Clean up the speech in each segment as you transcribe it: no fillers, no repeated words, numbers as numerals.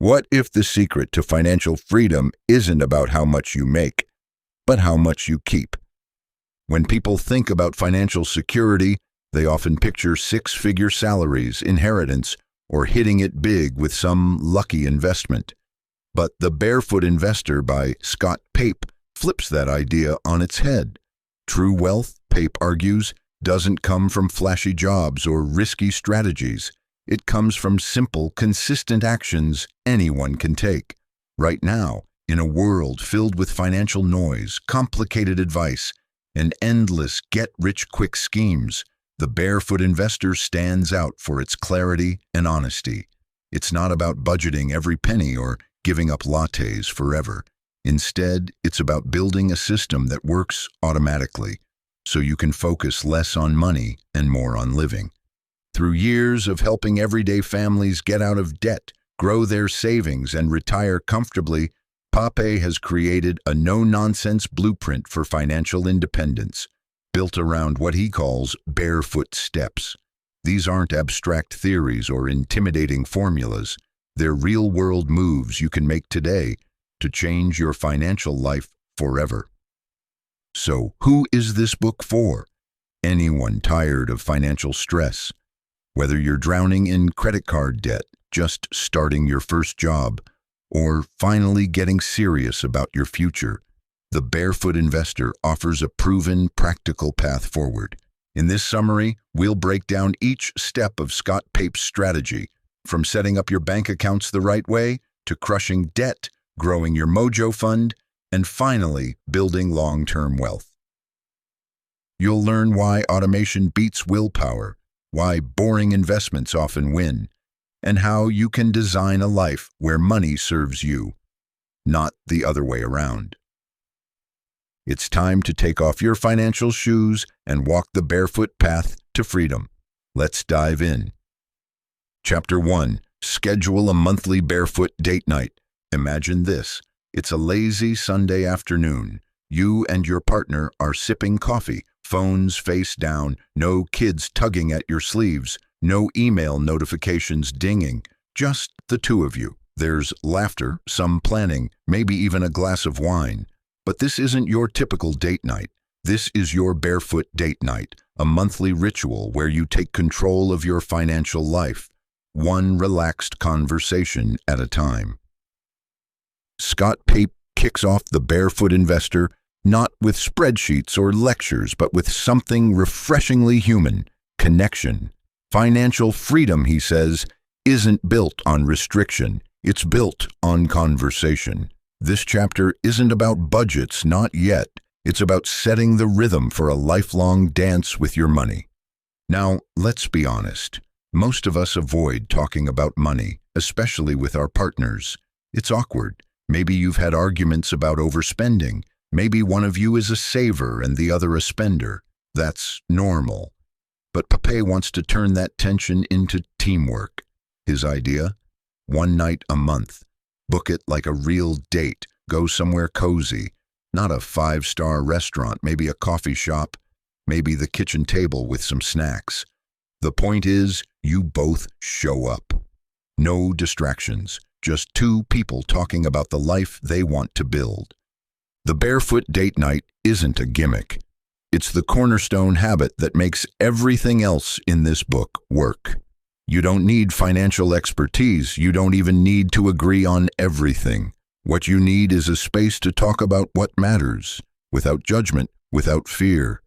What if the secret to financial freedom isn't about how much you make, but how much you keep? When people think about financial security, they often picture six-figure salaries, inheritance, or hitting it big with some lucky investment. But The Barefoot Investor by Pape flips that idea on its head. True wealth, Pape argues, doesn't come from flashy jobs or risky strategies. It comes from simple, consistent actions anyone can take. Right now, in a world filled with financial noise, complicated advice, and endless get-rich-quick schemes, The Barefoot Investor stands out for its clarity and honesty. It's not about budgeting every penny or giving up lattes forever. Instead, it's about building a system that works automatically, so you can focus less on money and more on living. Through years of helping everyday families get out of debt, grow their savings, and retire comfortably, Pape has created a no-nonsense blueprint for financial independence, built around what he calls barefoot steps. These aren't abstract theories or intimidating formulas. They're real-world moves you can make today to change your financial life forever. So, who is this book for? Anyone tired of financial stress. Whether you're drowning in credit card debt, just starting your first job, or finally getting serious about your future, The Barefoot Investor offers a proven, practical path forward. In this summary, we'll break down each step of Pape's strategy, from setting up your bank accounts the right way, to crushing debt, growing your Mojo fund, and finally, building long-term wealth. You'll learn why automation beats willpower, why boring investments often win, and how you can design a life where money serves you, not the other way around. It's time to take off your financial shoes and walk the barefoot path to freedom. Let's dive in. Chapter 1. Schedule a monthly barefoot date night. Imagine this. It's a lazy Sunday afternoon. You and your partner are sipping coffee, phones face down, no kids tugging at your sleeves, no email notifications dinging, just the two of you. There's laughter, some planning, maybe even a glass of wine. But this isn't your typical date night. This is your barefoot date night, a monthly ritual where you take control of your financial life, one relaxed conversation at a time. Pape kicks off The Barefoot Investor not with spreadsheets or lectures, but with something refreshingly human: connection. Financial freedom, he says, isn't built on restriction. It's built on conversation. This chapter isn't about budgets, not yet. It's about setting the rhythm for a lifelong dance with your money. Now, let's be honest. Most of us avoid talking about money, especially with our partners. It's awkward. Maybe you've had arguments about overspending. Maybe one of you is a saver and the other a spender. That's normal. But Pape wants to turn that tension into teamwork. His idea? One night a month. Book it like a real date. Go somewhere cozy. Not a 5-star restaurant, maybe a coffee shop, maybe the kitchen table with some snacks. The point is, you both show up. No distractions, just two people talking about the life they want to build. The barefoot date night isn't a gimmick. It's the cornerstone habit that makes everything else in this book work. You don't need financial expertise. You don't even need to agree on everything. What you need is a space to talk about what matters, without judgment, without fear.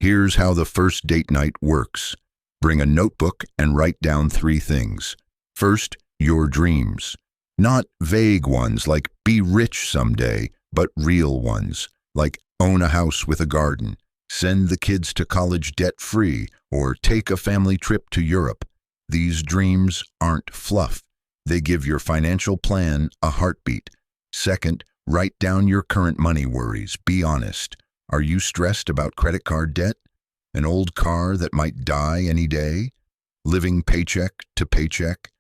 Here's how the first date night works. Bring a notebook and write down 3 things. First, your dreams. Not vague ones like be rich someday, but real ones, like own a house with a garden, send the kids to college debt-free, or take a family trip to Europe. These dreams aren't fluff. They give your financial plan a heartbeat. Second, write down your current money worries. Be honest. Are you stressed about credit card debt? An old car that might die any day? Living paycheck to paycheck?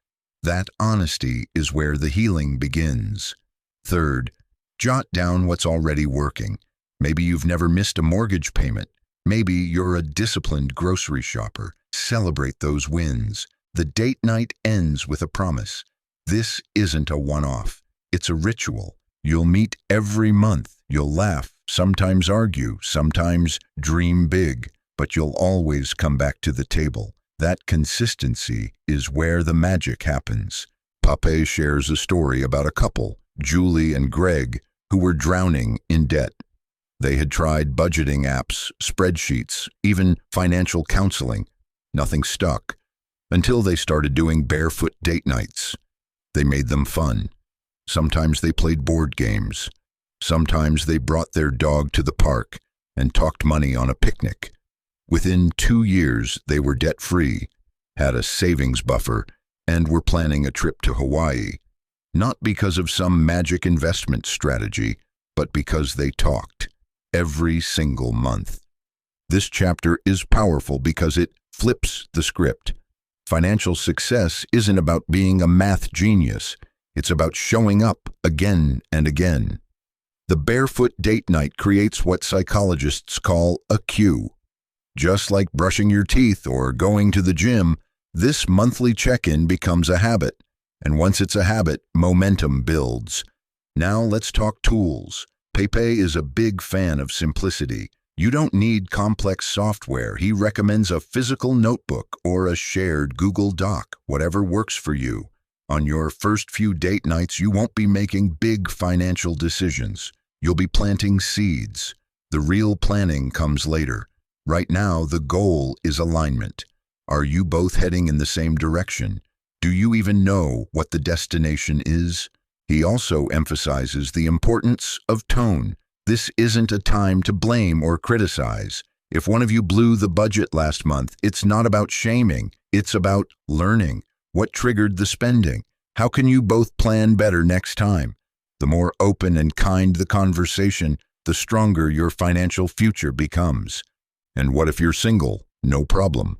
That honesty is where the healing begins. Third, jot down what's already working. Maybe you've never missed a mortgage payment. Maybe you're a disciplined grocery shopper. Celebrate those wins. The date night ends with a promise. This isn't a one-off. It's a ritual. You'll meet every month. You'll laugh, sometimes argue, sometimes dream big, but you'll always come back to the table. That consistency is where the magic happens. Pape shares a story about a couple, Julie and Greg, who were drowning in debt. They had tried budgeting apps, spreadsheets, even financial counseling. Nothing stuck, until they started doing barefoot date nights. They made them fun. Sometimes they played board games. Sometimes they brought their dog to the park and talked money on a picnic. Within 2 years, they were debt-free, had a savings buffer, and were planning a trip to Hawaii. Not because of some magic investment strategy, but because they talked every single month. This chapter is powerful because it flips the script. Financial success isn't about being a math genius. It's about showing up again and again. The barefoot date night creates what psychologists call a cue. Just like brushing your teeth or going to the gym, this monthly check-in becomes a habit. And once it's a habit, momentum builds. Now let's talk tools. Pape is a big fan of simplicity. You don't need complex software. He recommends a physical notebook or a shared Google Doc, whatever works for you. On your first few date nights, you won't be making big financial decisions. You'll be planting seeds. The real planning comes later. Right now, the goal is alignment. Are you both heading in the same direction? Do you even know what the destination is? He also emphasizes the importance of tone. This isn't a time to blame or criticize. If one of you blew the budget last month, it's not about shaming. It's about learning. What triggered the spending? How can you both plan better next time? The more open and kind the conversation, the stronger your financial future becomes. And what if you're single? No problem.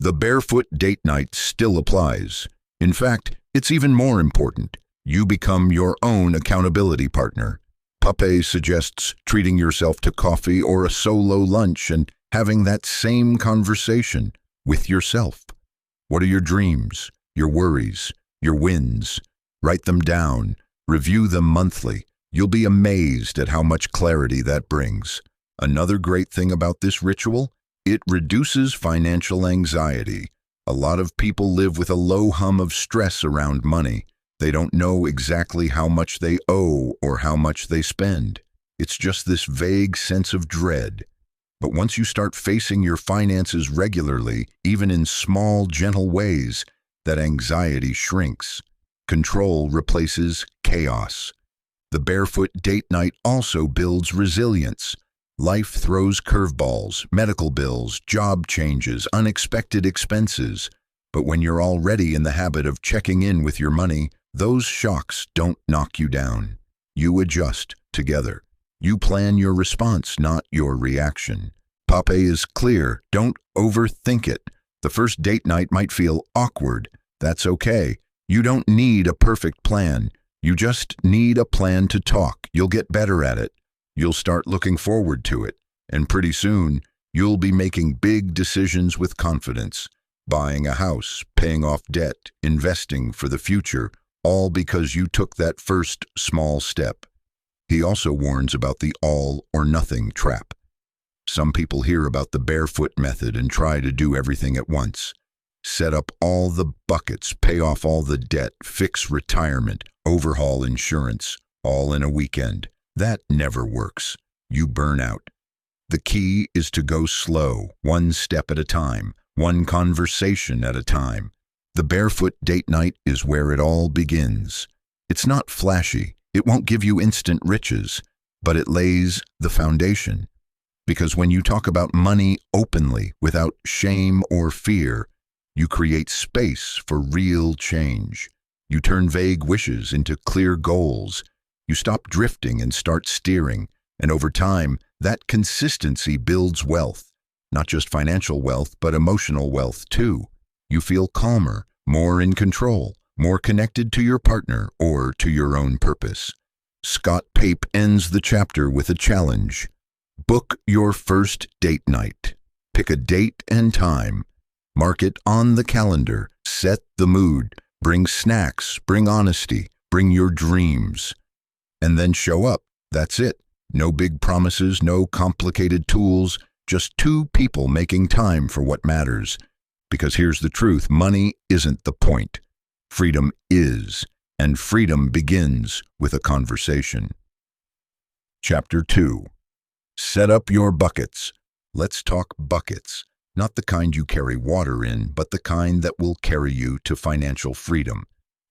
The barefoot date night still applies. In fact, it's even more important. You become your own accountability partner. Pape suggests treating yourself to coffee or a solo lunch and having that same conversation with yourself. What are your dreams, your worries, your wins? Write them down. Review them monthly. You'll be amazed at how much clarity that brings. Another great thing about this ritual, it reduces financial anxiety. A lot of people live with a low hum of stress around money. They don't know exactly how much they owe or how much they spend. It's just this vague sense of dread. But once you start facing your finances regularly, even in small, gentle ways, that anxiety shrinks. Control replaces chaos. The barefoot date night also builds resilience. Life throws curveballs, medical bills, job changes, unexpected expenses. But when you're already in the habit of checking in with your money, those shocks don't knock you down. You adjust together. You plan your response, not your reaction. Pape is clear. Don't overthink it. The first date night might feel awkward. That's okay. You don't need a perfect plan. You just need a plan to talk. You'll get better at it. You'll start looking forward to it. And pretty soon, you'll be making big decisions with confidence. Buying a house, paying off debt, investing for the future, all because you took that first small step. He also warns about the all or nothing trap. Some people hear about the barefoot method and try to do everything at once. Set up all the buckets, pay off all the debt, fix retirement, overhaul insurance, all in a weekend. That never works. You burn out. The key is to go slow, one step at a time, one conversation at a time. The barefoot date night is where it all begins. It's not flashy. It won't give you instant riches, but it lays the foundation. Because when you talk about money openly, without shame or fear, you create space for real change. You turn vague wishes into clear goals. You stop drifting and start steering. And over time, that consistency builds wealth. Not just financial wealth, but emotional wealth too. You feel calmer, more in control, more connected to your partner or to your own purpose. Scott Pape ends the chapter with a challenge. Book your first date night. Pick a date and time. Mark it on the calendar. Set the mood. Bring snacks, bring honesty, bring your dreams. And then show up. That's it. No big promises, no complicated tools, just two people making time for what matters. Because here's the truth, money isn't the point. Freedom is, and freedom begins with a conversation. Chapter 2. Set up your buckets. Let's talk buckets. Not the kind you carry water in, but the kind that will carry you to financial freedom.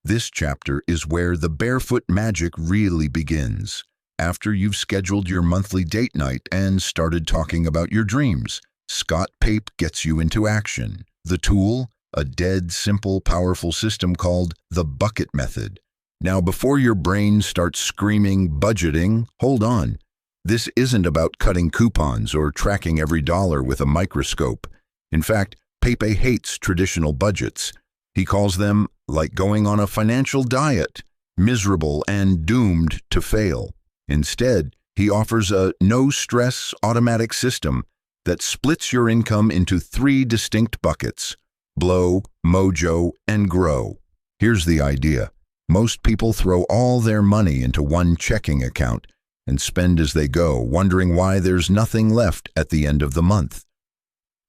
This chapter is where the barefoot magic really begins. After you've scheduled your monthly date night and started talking about your dreams, Scott Pape gets you into action. The tool? A dead, simple, powerful system called the bucket method. Now, before your brain starts screaming budgeting, hold on. This isn't about cutting coupons or tracking every dollar with a microscope. In fact, Pape hates traditional budgets. He calls them like going on a financial diet, miserable and doomed to fail. Instead, he offers a no-stress automatic system that splits your income into 3 distinct buckets: blow, mojo, and grow. Here's the idea. Most people throw all their money into one checking account and spend as they go, wondering why there's nothing left at the end of the month.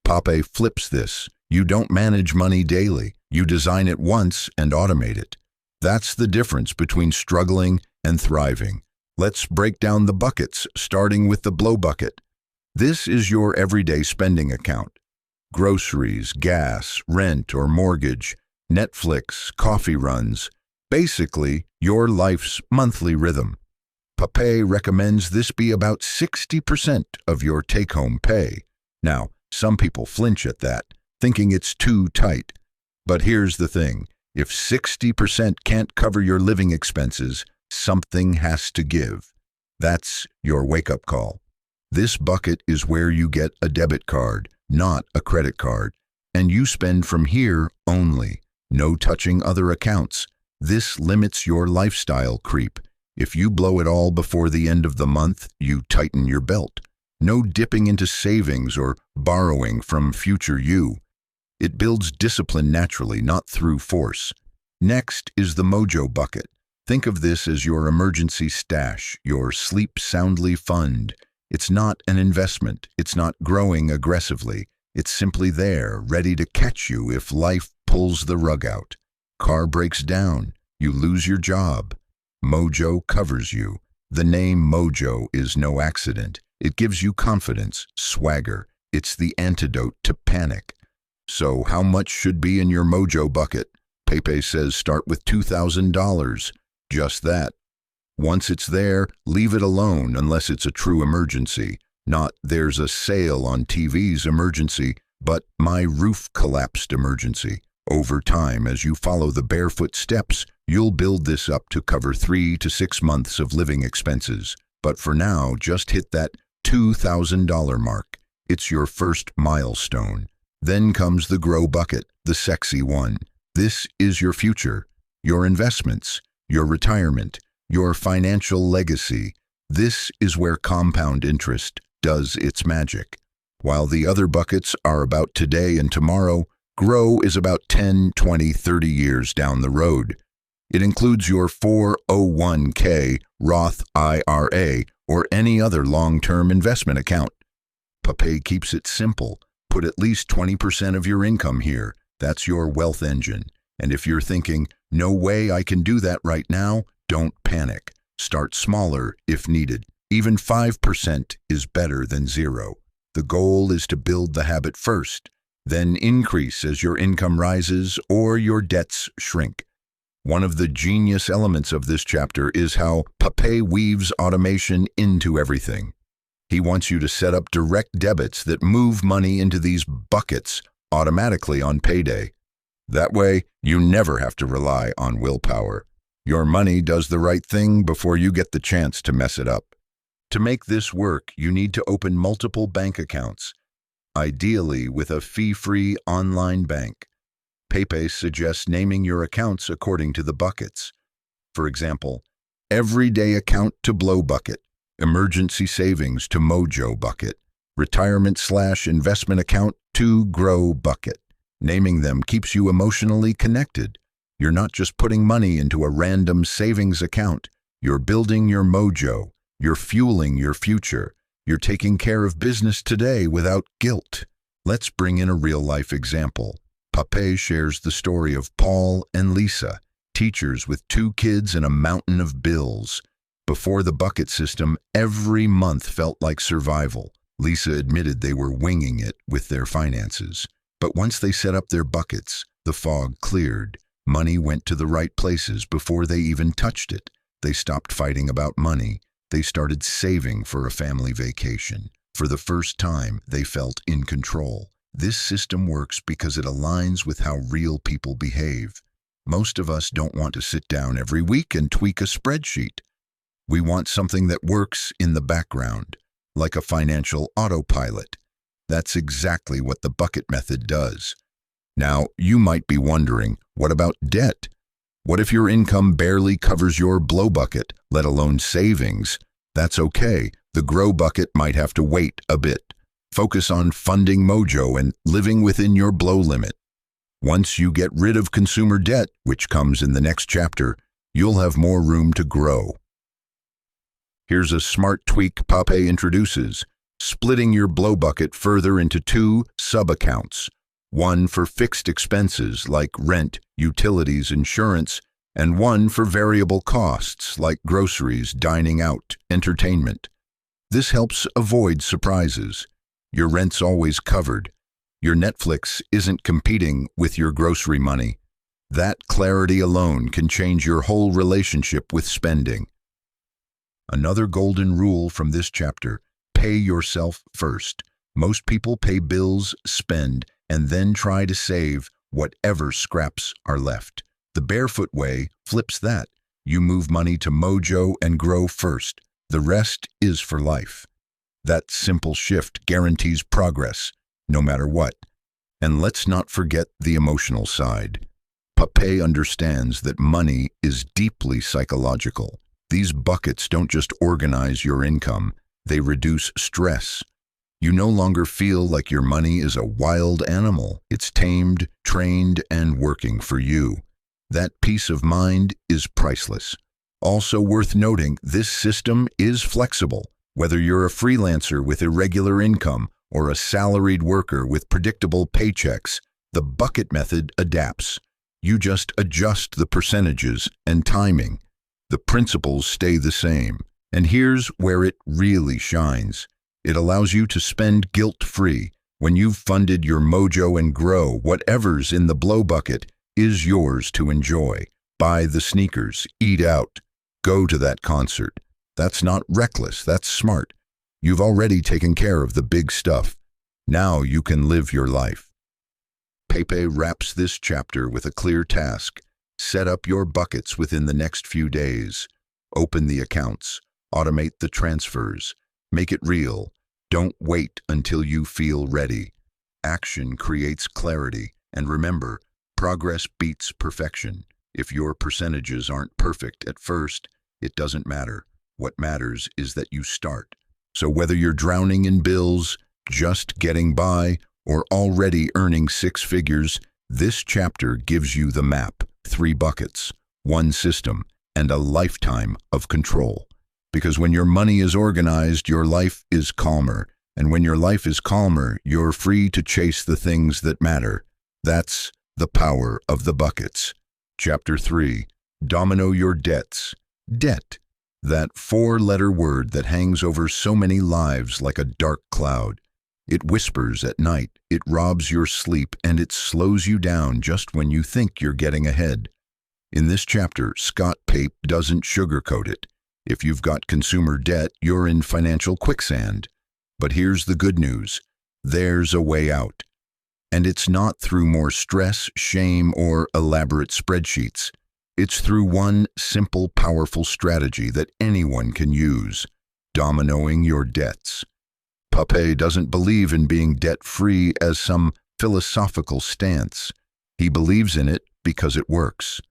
Pape flips this. You don't manage money daily. You design it once and automate it. That's the difference between struggling and thriving. Let's break down the buckets, starting with the blow bucket. This is your everyday spending account. Groceries, gas, rent or mortgage, Netflix, coffee runs. Basically, your life's monthly rhythm. Pape recommends this be about 60% of your take-home pay. Now, some people flinch at that, thinking it's too tight. But here's the thing. If 60% can't cover your living expenses, something has to give. That's your wake-up call. This bucket is where you get a debit card, not a credit card, and you spend from here only. No touching other accounts. This limits your lifestyle creep. If you blow it all before the end of the month, you tighten your belt. No dipping into savings or borrowing from future you. It builds discipline naturally, not through force. Next is the mojo bucket. Think of this as your emergency stash, your sleep soundly fund. It's not an investment. It's not growing aggressively. It's simply there, ready to catch you if life pulls the rug out. Car breaks down. You lose your job. Mojo covers you. The name Mojo is no accident. It gives you confidence, swagger. It's the antidote to panic. So how much should be in your mojo bucket? Pape says start with $2,000. Just that. Once it's there, leave it alone unless it's a true emergency. Not there's a sale on TV's emergency, but my roof collapsed emergency. Over time, as you follow the barefoot steps, you'll build this up to cover 3 to 6 months of living expenses. But for now, just hit that $2,000 mark. It's your first milestone. Then comes the grow bucket, the sexy one. This is your future, your investments, your retirement, your financial legacy. This is where compound interest does its magic. While the other buckets are about today and tomorrow, grow is about 10, 20, 30 years down the road. It includes your 401k, Roth IRA, or any other long-term investment account. Pape keeps it simple. Put at least 20% of your income here. That's your wealth engine. And if you're thinking, no way I can do that right now, don't panic. Start smaller if needed. Even 5% is better than 0. The goal is to build the habit first, then increase as your income rises or your debts shrink. One of the genius elements of this chapter is how Pape weaves automation into everything. He wants you to set up direct debits that move money into these buckets automatically on payday. That way, you never have to rely on willpower. Your money does the right thing before you get the chance to mess it up. To make this work, you need to open multiple bank accounts, ideally with a fee-free online bank. Pape suggests naming your accounts according to the buckets. For example, everyday account to blow bucket, emergency savings to mojo bucket, retirement/investment account to grow bucket. Naming them keeps you emotionally connected. You're not just putting money into a random savings account. You're building your mojo. You're fueling your future. You're taking care of business today without guilt. Let's bring in a real-life example. Pape shares the story of Paul and Lisa, teachers with 2 kids and a mountain of bills. Before the bucket system, every month felt like survival. Lisa admitted they were winging it with their finances. But once they set up their buckets, the fog cleared. Money went to the right places before they even touched it. They stopped fighting about money. They started saving for a family vacation. For the first time, they felt in control. This system works because it aligns with how real people behave. Most of us don't want to sit down every week and tweak a spreadsheet. We want something that works in the background, like a financial autopilot. That's exactly what the bucket method does. Now, you might be wondering, what about debt? What if your income barely covers your blow bucket, let alone savings? That's okay. The grow bucket might have to wait a bit. Focus on funding mojo and living within your blow limit. Once you get rid of consumer debt, which comes in the next chapter, you'll have more room to grow. Here's a smart tweak Pape introduces: splitting your blow bucket further into 2 sub-accounts. One for fixed expenses like rent, utilities, insurance, and one for variable costs like groceries, dining out, entertainment. This helps avoid surprises. Your rent's always covered. Your Netflix isn't competing with your grocery money. That clarity alone can change your whole relationship with spending. Another golden rule from this chapter: pay yourself first. Most people pay bills, spend, and then try to save whatever scraps are left. The Barefoot way flips that. You move money to mojo and grow first. The rest is for life. That simple shift guarantees progress, no matter what. And let's not forget the emotional side. Pape understands that money is deeply psychological. These buckets don't just organize your income, they reduce stress. You no longer feel like your money is a wild animal. It's tamed, trained, and working for you. That peace of mind is priceless. Also worth noting, this system is flexible. Whether you're a freelancer with irregular income or a salaried worker with predictable paychecks, the bucket method adapts. You just adjust the percentages and timing. The principles stay the same. And here's where it really shines. It allows you to spend guilt-free. When you've funded your mojo and grow, whatever's in the blow bucket is yours to enjoy. Buy the sneakers, eat out, go to that concert. That's not reckless, that's smart. You've already taken care of the big stuff. Now you can live your life. Pape wraps this chapter with a clear task. Set up your buckets within the next few days. Open the accounts. Automate the transfers. Make it real. Don't wait until you feel ready. Action creates clarity. And remember, progress beats perfection. If your percentages aren't perfect at first, it doesn't matter. What matters is that you start. So whether you're drowning in bills, just getting by, or already earning 6 figures, this chapter gives you the map: 3 buckets, 1 system, and a lifetime of control. Because when your money is organized, your life is calmer. And when your life is calmer, you're free to chase the things that matter. That's the power of the buckets. Chapter 3. Domino your debts. Debt. That 4-letter word that hangs over so many lives like a dark cloud. It whispers at night, it robs your sleep, and it slows you down just when you think you're getting ahead. In this chapter, Scott Pape doesn't sugarcoat it. If you've got consumer debt, you're in financial quicksand. But here's the good news. There's a way out. And it's not through more stress, shame, or elaborate spreadsheets. It's through one simple, powerful strategy that anyone can use: dominoing your debts. Pape doesn't believe in being debt-free as some philosophical stance. He believes in it because it works.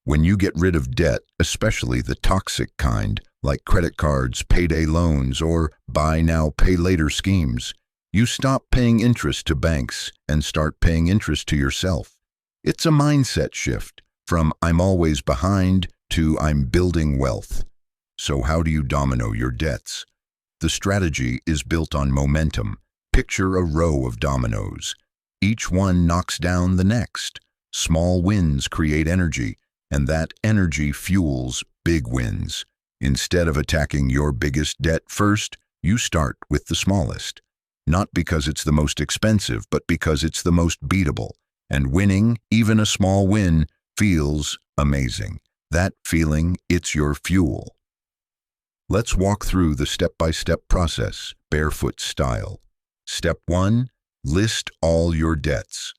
When you get rid of debt, especially the toxic kind, like credit cards, payday loans, or buy now, pay later schemes, you stop paying interest to banks and start paying interest to yourself. It's a mindset shift. from I'm always behind to I'm building wealth. So how do you domino your debts? The strategy is built on momentum. Picture a row of dominoes. Each one knocks down the next. Small wins create energy, and that energy fuels big wins. Instead of attacking your biggest debt first, you start with the smallest. Not because it's the most expensive, but because it's the most beatable. And winning, even a small win, feels amazing. That feeling, it's your fuel. Let's walk through the step-by-step process, Barefoot style. Step 1, list all your debts.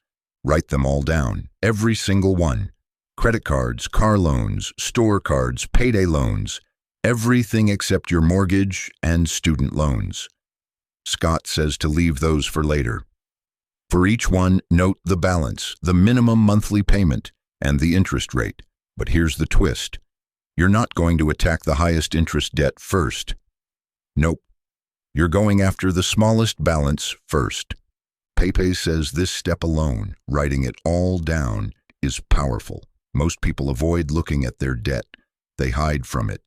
Write them all down, every single one. Credit cards, car loans, store cards, payday loans, everything except your mortgage and student loans. Scott says to leave those for later. For each one, note the balance, the minimum monthly payment, and the interest rate. But here's the twist. You're not going to attack the highest interest debt first. Nope. You're going after the smallest balance first. Pape says this step alone, writing it all down, is powerful. Most people avoid looking at their debt. They hide from it.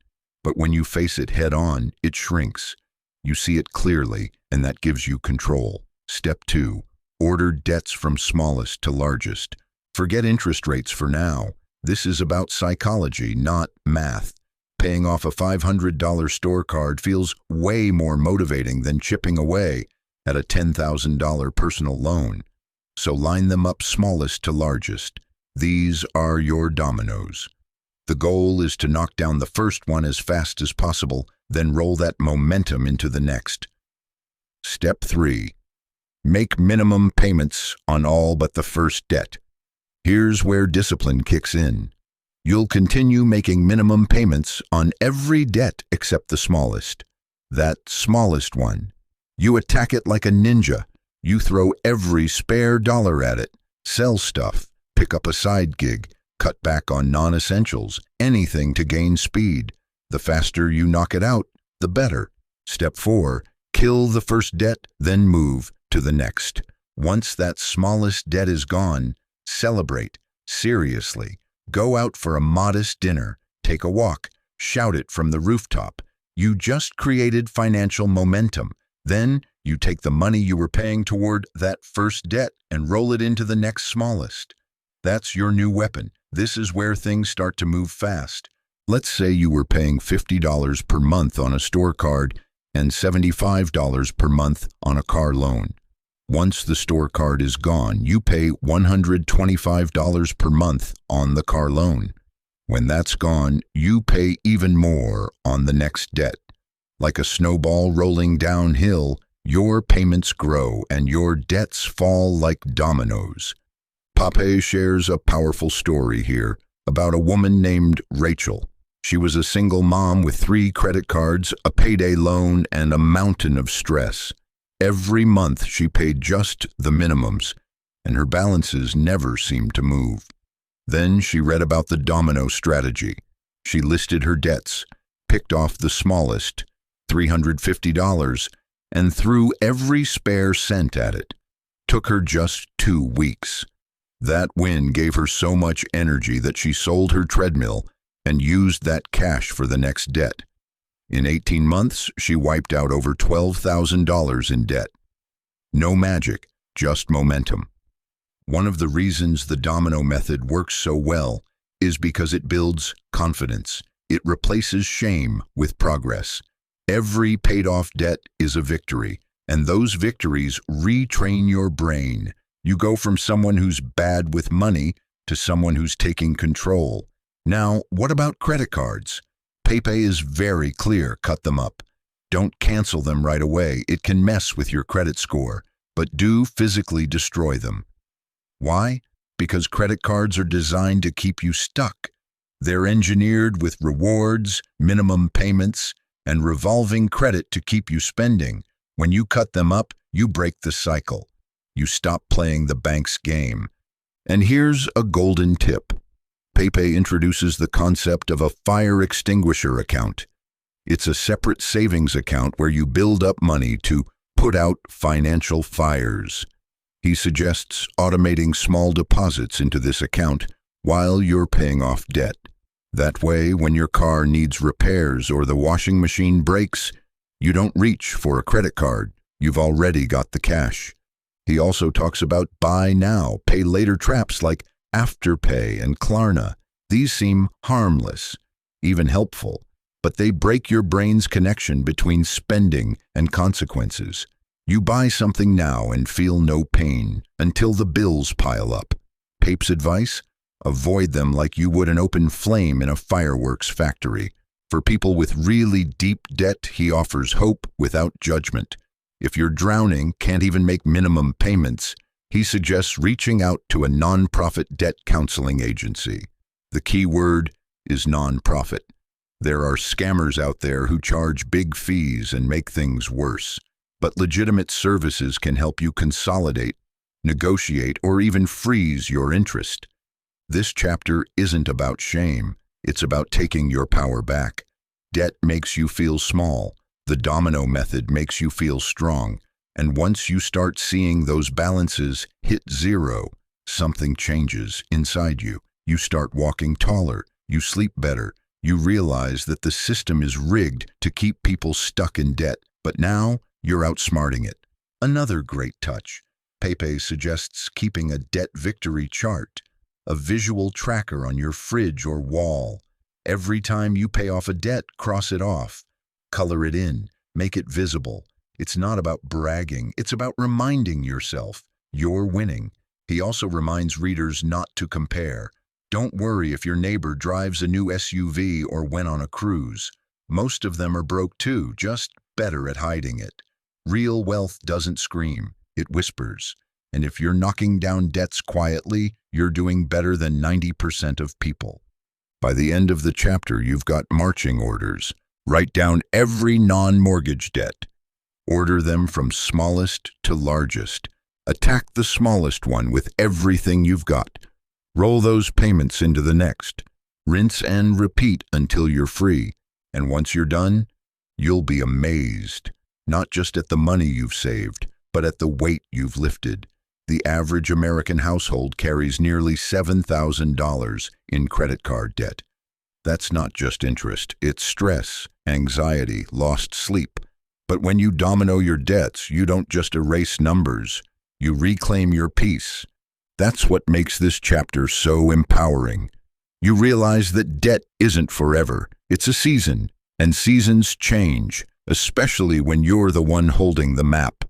But when you face it head on, it shrinks. You see it clearly, and that gives you control. Step 2, order debts from smallest to largest. Forget interest rates for now. This is about psychology, not math. Paying off a $500 store card feels way more motivating than chipping away at a $10,000 personal loan. So line them up smallest to largest. These are your dominoes. The goal is to knock down the first one as fast as possible, then roll that momentum into the next. Step 3. Make minimum payments on all but the first debt. Here's where discipline kicks in. You'll continue making minimum payments on every debt except the smallest. That smallest one. You attack it like a ninja. You throw every spare dollar at it. Sell stuff, pick up a side gig, cut back on non-essentials, anything to gain speed. The faster you knock it out, the better. Step 4, kill the first debt, then move to the next. Once that smallest debt is gone, celebrate, seriously. Go out for a modest dinner, take a walk, shout it from the rooftop. You just created financial momentum. Then you take the money you were paying toward that first debt and roll it into the next smallest. That's your new weapon. This is where things start to move fast. Let's say you were paying $50 per month on a store card and $75 per month on a car loan. Once the store card is gone, you pay $125 per month on the car loan. When that's gone, you pay even more on the next debt. Like a snowball rolling downhill, your payments grow and your debts fall like dominoes. Pape shares a powerful story here about a woman named Rachel. She was a single mom with 3 credit cards, a payday loan, and a mountain of stress. Every month she paid just the minimums, and her balances never seemed to move. Then she read about the domino strategy. She listed her debts, picked off the smallest, $350, and threw every spare cent at it. Took her just 2 weeks. That win gave her so much energy that she sold her treadmill and used that cash for the next debt. In 18 months, she wiped out over $12,000 in debt. No magic, just momentum. One of the reasons the domino method works so well is because it builds confidence. It replaces shame with progress. Every paid-off debt is a victory, and those victories retrain your brain. You go from someone who's bad with money to someone who's taking control. Now, what about credit cards? Pape is very clear, cut them up. Don't cancel them right away. It can mess with your credit score, but do physically destroy them. Why? Because credit cards are designed to keep you stuck. They're engineered with rewards, minimum payments, and revolving credit to keep you spending. When you cut them up, you break the cycle. You stop playing the bank's game. And here's a golden tip. Pape introduces the concept of a fire extinguisher account. It's a separate savings account where you build up money to put out financial fires. He suggests automating small deposits into this account while you're paying off debt. That way, when your car needs repairs or the washing machine breaks, you don't reach for a credit card. You've already got the cash. He also talks about buy now, pay later traps like Afterpay and Klarna. These seem harmless, even helpful, but they break your brain's connection between spending and consequences. You buy something now and feel no pain until the bills pile up. Pape's advice? Avoid them like you would an open flame in a fireworks factory. For people with really deep debt, he offers hope without judgment. If you're drowning, can't even make minimum payments, he suggests reaching out to a nonprofit debt counseling agency. The key word is nonprofit. There are scammers out there who charge big fees and make things worse. But legitimate services can help you consolidate, negotiate, or even freeze your interest. This chapter isn't about shame. It's about taking your power back. Debt makes you feel small. The domino method makes you feel strong. And once you start seeing those balances hit zero, something changes inside you. You start walking taller. You sleep better. You realize that the system is rigged to keep people stuck in debt. But now, you're outsmarting it. Another great touch. Pape suggests keeping a debt victory chart, a visual tracker on your fridge or wall. Every time you pay off a debt, cross it off. Color it in. Make it visible. It's not about bragging. It's about reminding yourself you're winning. He also reminds readers not to compare. Don't worry if your neighbor drives a new SUV or went on a cruise. Most of them are broke too, just better at hiding it. Real wealth doesn't scream, it whispers. And if you're knocking down debts quietly, you're doing better than 90% of people. By the end of the chapter, you've got marching orders. Write down every non-mortgage debt. Order them from smallest to largest. Attack the smallest one with everything you've got. Roll those payments into the next. Rinse and repeat until you're free. And once you're done, you'll be amazed. Not just at the money you've saved, but at the weight you've lifted. The average American household carries nearly $7,000 in credit card debt. That's not just interest, it's stress, anxiety, lost sleep. But when you domino your debts, you don't just erase numbers, you reclaim your peace. That's what makes this chapter so empowering. You realize that debt isn't forever, it's a season, and seasons change, especially when you're the one holding the map.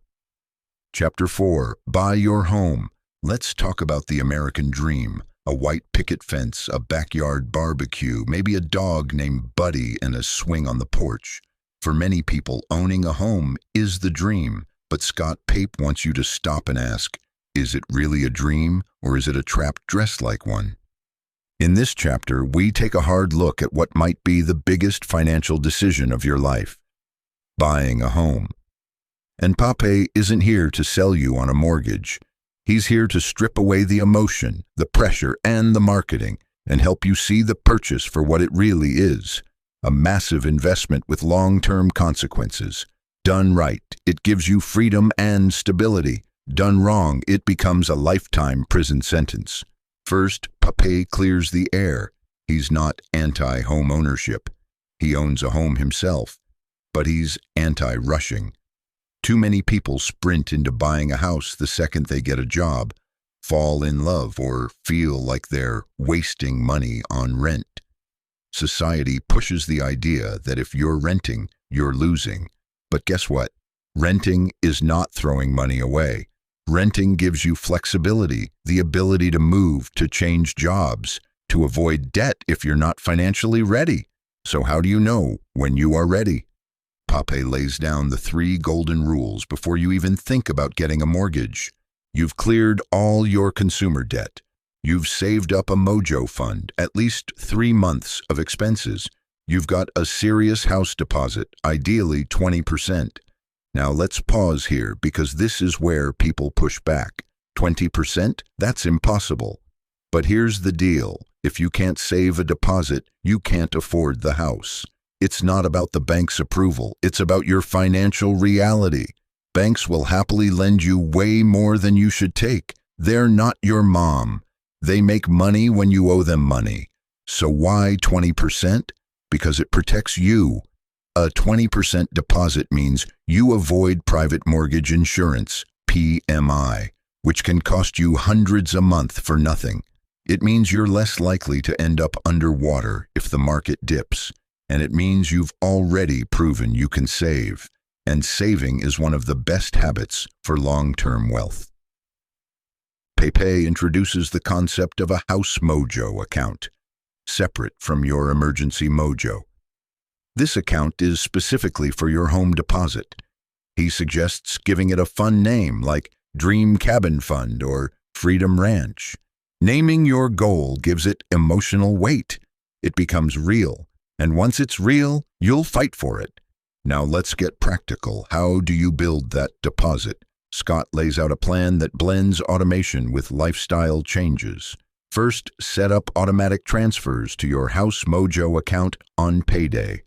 Chapter 4. Buy your home. Let's talk about the American dream. A white picket fence, a backyard barbecue, maybe a dog named Buddy and a swing on the porch. For many people, owning a home is the dream, but Scott Pape wants you to stop and ask, is it really a dream, or is it a trap dressed like one? In this chapter, we take a hard look at what might be the biggest financial decision of your life. Buying a home. And Pape isn't here to sell you on a mortgage. He's here to strip away the emotion, the pressure, and the marketing, and help you see the purchase for what it really is. A massive investment with long-term consequences. Done right, it gives you freedom and stability. Done wrong, it becomes a lifetime prison sentence. First, Pape clears the air. He's not anti-home ownership. He owns a home himself, but he's anti-rushing. Too many people sprint into buying a house the second they get a job, fall in love, or feel like they're wasting money on rent. Society pushes the idea that if you're renting, you're losing. But guess what? Renting is not throwing money away. Renting gives you flexibility, the ability to move, to change jobs, to avoid debt if you're not financially ready. So how do you know when you are ready? Pape lays down the 3 golden rules before you even think about getting a mortgage. You've cleared all your consumer debt. You've saved up a mojo fund, at least 3 months of expenses. You've got a serious house deposit, ideally 20%. Now let's pause here because this is where people push back. 20%? That's impossible. But here's the deal. If you can't save a deposit, you can't afford the house. It's not about the bank's approval. It's about your financial reality. Banks will happily lend you way more than you should take. They're not your mom. They make money when you owe them money. So why 20%? Because it protects you. A 20% deposit means you avoid private mortgage insurance, PMI, which can cost you hundreds a month for nothing. It means you're less likely to end up underwater if the market dips. And it means you've already proven you can save. And saving is one of the best habits for long-term wealth. Pape introduces the concept of a House Mojo account, separate from your emergency mojo. This account is specifically for your home deposit. He suggests giving it a fun name like Dream Cabin Fund or Freedom Ranch. Naming your goal gives it emotional weight. It becomes real, and once it's real, you'll fight for it. Now let's get practical. How do you build that deposit? Scott lays out a plan that blends automation with lifestyle changes. First, set up automatic transfers to your House Mojo account on payday.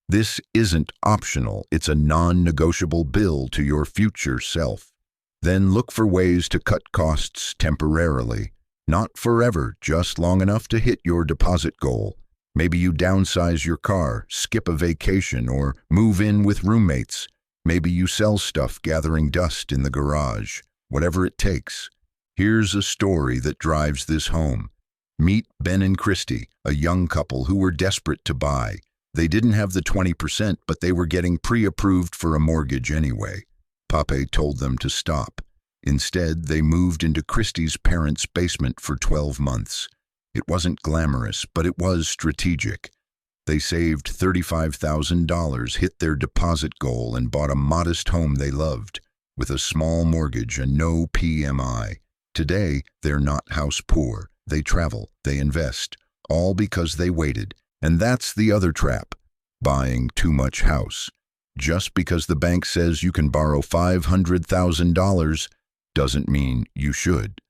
This isn't optional, it's a non-negotiable bill to your future self. Then look for ways to cut costs temporarily. Not forever, just long enough to hit your deposit goal. Maybe you downsize your car, skip a vacation, or move in with roommates. Maybe you sell stuff gathering dust in the garage. Whatever it takes. Here's a story that drives this home. Meet Ben and Christy, a young couple who were desperate to buy. They didn't have the 20%, but they were getting pre-approved for a mortgage anyway. Pape told them to stop. Instead, they moved into Christy's parents' basement for 12 months. It wasn't glamorous, but it was strategic. They saved $35,000, hit their deposit goal, and bought a modest home they loved, with a small mortgage and no PMI. Today, they're not house poor. They travel, they invest, all because they waited. And that's the other trap, buying too much house. Just because the bank says you can borrow $500,000 doesn't mean you should.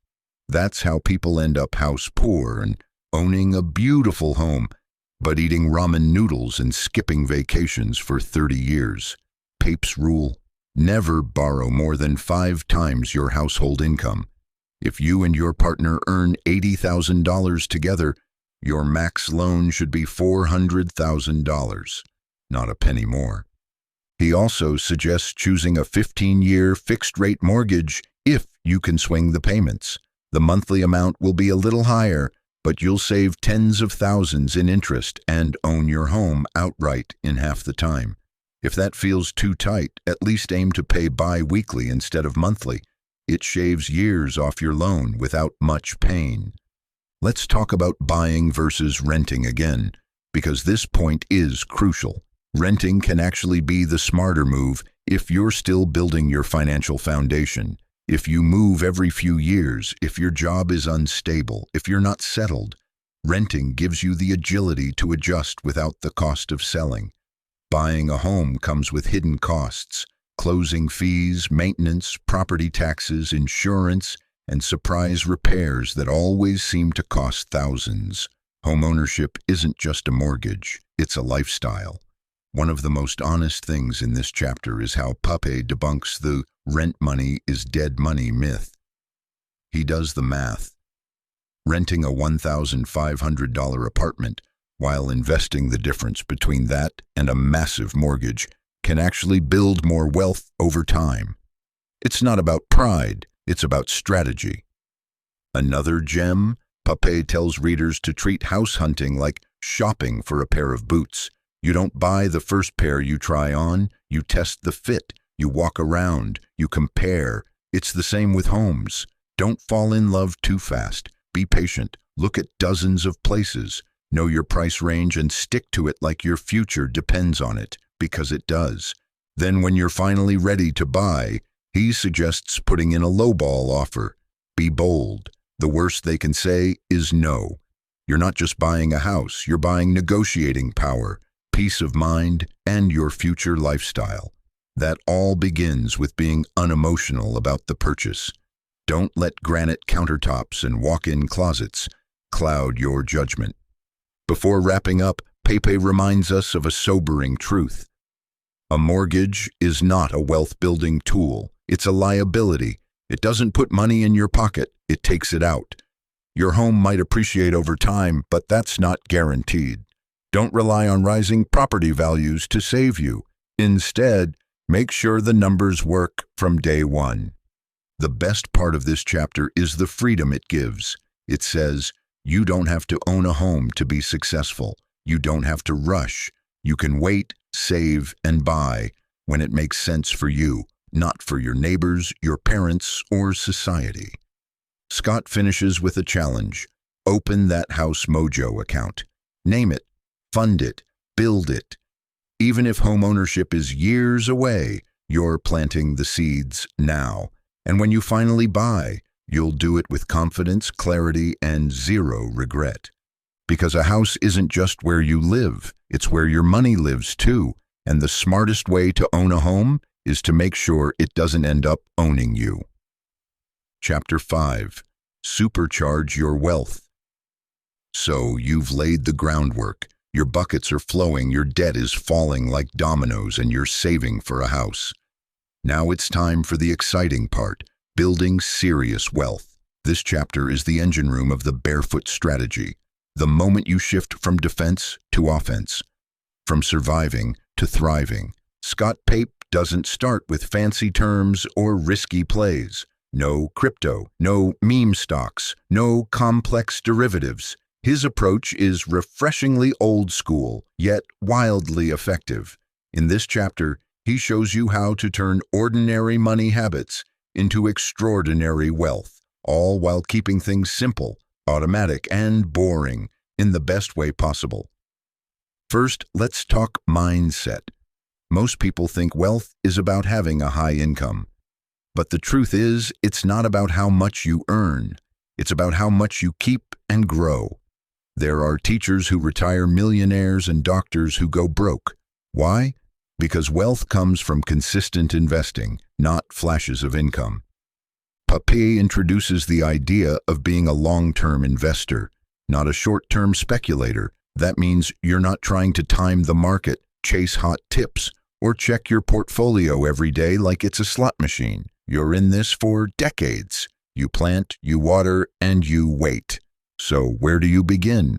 That's how people end up house poor and owning a beautiful home, but eating ramen noodles and skipping vacations for 30 years. Pape's rule: never borrow more than 5 times your household income. If you and your partner earn $80,000 together, your max loan should be $400,000, not a penny more. He also suggests choosing a 15-year fixed-rate mortgage if you can swing the payments. The monthly amount will be a little higher, but you'll save tens of thousands in interest and own your home outright in half the time. If that feels too tight, at least aim to pay bi-weekly instead of monthly. It shaves years off your loan without much pain. Let's talk about buying versus renting again, because this point is crucial. Renting can actually be the smarter move if you're still building your financial foundation. If you move every few years, if your job is unstable, if you're not settled, renting gives you the agility to adjust without the cost of selling. Buying a home comes with hidden costs, closing fees, maintenance, property taxes, insurance, and surprise repairs that always seem to cost thousands. Homeownership isn't just a mortgage, it's a lifestyle. One of the most honest things in this chapter is how Pape debunks the rent money is dead money myth. He does the math. Renting a $1,500 apartment while investing the difference between that and a massive mortgage can actually build more wealth over time. It's not about pride. It's about strategy. Another gem, Pape tells readers to treat house hunting like shopping for a pair of boots. You don't buy the first pair you try on, you test the fit, you walk around, you compare. It's the same with homes. Don't fall in love too fast. Be patient. Look at dozens of places. Know your price range and stick to it like your future depends on it, because it does. Then when you're finally ready to buy, he suggests putting in a lowball offer. Be bold. The worst they can say is no. You're not just buying a house, you're buying negotiating power, peace of mind, and your future lifestyle. That all begins with being unemotional about the purchase. Don't let granite countertops and walk-in closets cloud your judgment. Before wrapping up, Pape reminds us of a sobering truth. A mortgage is not a wealth-building tool. It's a liability. It doesn't put money in your pocket, it takes it out. Your home might appreciate over time, but that's not guaranteed. Don't rely on rising property values to save you. Instead, make sure the numbers work from day one. The best part of this chapter is the freedom it gives. It says, you don't have to own a home to be successful. You don't have to rush. You can wait, save, and buy when it makes sense for you, not for your neighbors, your parents, or society. Scott finishes with a challenge. Open that House Mojo account. Name it, fund it, build it. Even if home ownership is years away, you're planting the seeds now. And when you finally buy, you'll do it with confidence, clarity, and zero regret. Because a house isn't just where you live, it's where your money lives too. And the smartest way to own a home is to make sure it doesn't end up owning you. Chapter 5. Supercharge your wealth. So you've laid the groundwork. Your buckets are flowing, your debt is falling like dominoes, and you're saving for a house. Now it's time for the exciting part, building serious wealth. This chapter is the engine room of the Barefoot strategy. The moment you shift from defense to offense, from surviving to thriving. Scott Pape doesn't start with fancy terms or risky plays. No crypto, no meme stocks, no complex derivatives. His approach is refreshingly old school, yet wildly effective. In this chapter, he shows you how to turn ordinary money habits into extraordinary wealth, all while keeping things simple, automatic, and boring in the best way possible. First, let's talk mindset. Most people think wealth is about having a high income. But the truth is, it's not about how much you earn. It's about how much you keep and grow. There are teachers who retire millionaires and doctors who go broke. Why? Because wealth comes from consistent investing, not flashes of income. Pape introduces the idea of being a long-term investor, not a short-term speculator. That means you're not trying to time the market, chase hot tips, or check your portfolio every day like it's a slot machine. You're in this for decades. You plant, you water, and you wait. So where do you begin?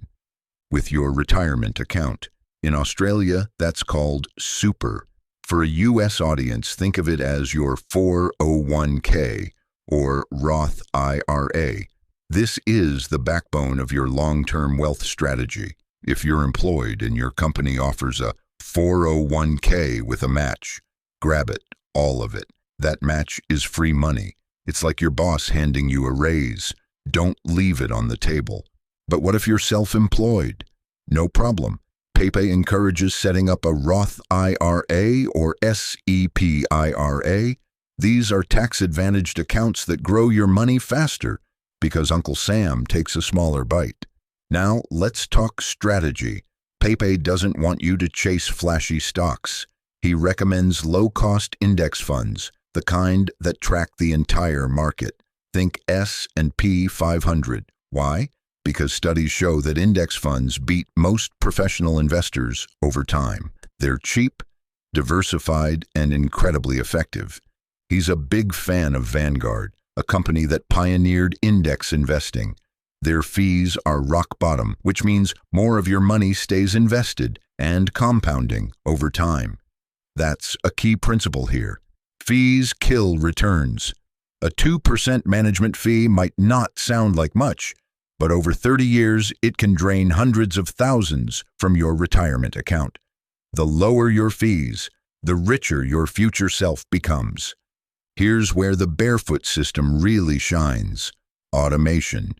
With your retirement account. In Australia, that's called super. For a US audience, think of it as your 401k or Roth IRA. This is the backbone of your long-term wealth strategy. If you're employed and your company offers a 401k with a match, grab it, all of it. That match is free money. It's like your boss handing you a raise. Don't leave it on the table. But what if you're self-employed? No problem. Pape encourages setting up a Roth IRA or SEP IRA. These are tax-advantaged accounts that grow your money faster because Uncle Sam takes a smaller bite. Now, let's talk strategy. Pape doesn't want you to chase flashy stocks. He recommends low-cost index funds, the kind that track the entire market. Think S&P 500. Why? Because studies show that index funds beat most professional investors over time. They're cheap, diversified, and incredibly effective. He's a big fan of Vanguard, a company that pioneered index investing. Their fees are rock bottom, which means more of your money stays invested and compounding over time. That's a key principle here. Fees kill returns. A 2% management fee might not sound like much, but over 30 years, it can drain hundreds of thousands from your retirement account. The lower your fees, the richer your future self becomes. Here's where the Barefoot system really shines. Automation.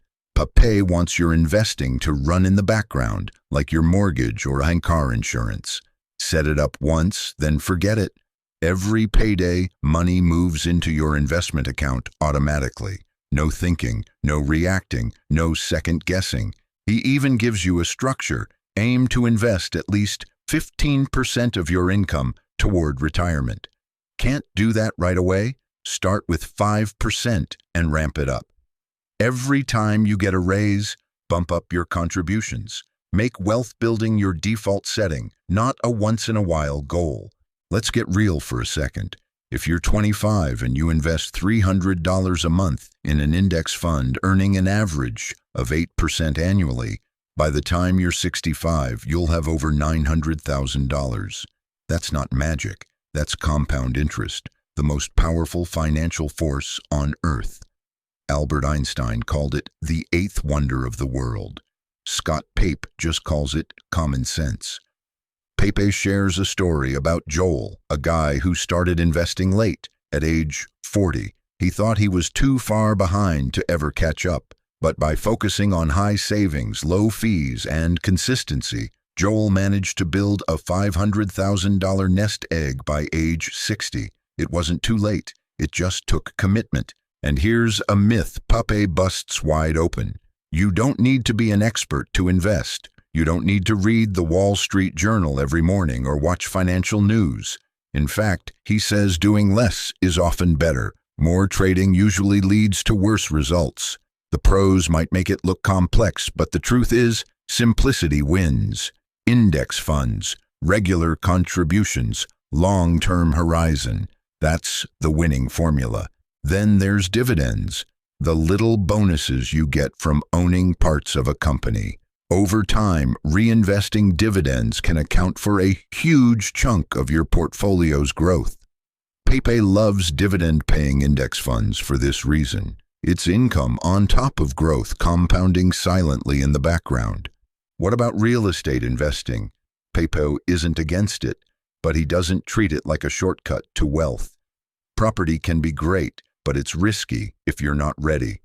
Pape wants your investing to run in the background, like your mortgage or car insurance. Set it up once, then forget it. Every payday, money moves into your investment account automatically. No thinking, no reacting, no second guessing. He even gives you a structure. Aim to invest at least 15% of your income toward retirement. Can't do that right away? Start with 5% and ramp it up. Every time you get a raise, bump up your contributions. Make wealth building your default setting, not a once-in-a-while goal. Let's get real for a second. If you're 25 and you invest $300 a month in an index fund earning an average of 8% annually, by the time you're 65, you'll have over $900,000. That's not magic. That's compound interest, the most powerful financial force on Earth. Albert Einstein called it the eighth wonder of the world. Scott Pape just calls it common sense. Pape shares a story about Joel, a guy who started investing late, at age 40. He thought he was too far behind to ever catch up, but by focusing on high savings, low fees, and consistency, Joel managed to build a $500,000 nest egg by age 60. It wasn't too late. It just took commitment. And here's a myth Pape busts wide open. You don't need to be an expert to invest. You don't need to read the Wall Street Journal every morning or watch financial news. In fact, he says doing less is often better. More trading usually leads to worse results. The pros might make it look complex, but the truth is, simplicity wins. Index funds, regular contributions, long-term horizon. That's the winning formula. Then there's dividends, the little bonuses you get from owning parts of a company. Over time, reinvesting dividends can account for a huge chunk of your portfolio's growth. Pape loves dividend-paying index funds for this reason. It's income on top of growth, compounding silently in the background. What about real estate investing? Pape isn't against it, but he doesn't treat it like a shortcut to wealth. Property can be great, but it's risky if you're not ready.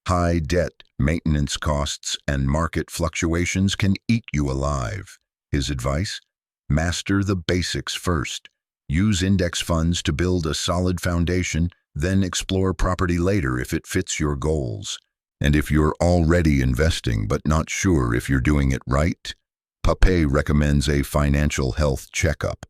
High debt, maintenance costs, and market fluctuations can eat you alive. His advice? Master the basics first. Use index funds to build a solid foundation, then explore property later if it fits your goals. And if you're already investing but not sure if you're doing it right, Pape recommends a financial health checkup.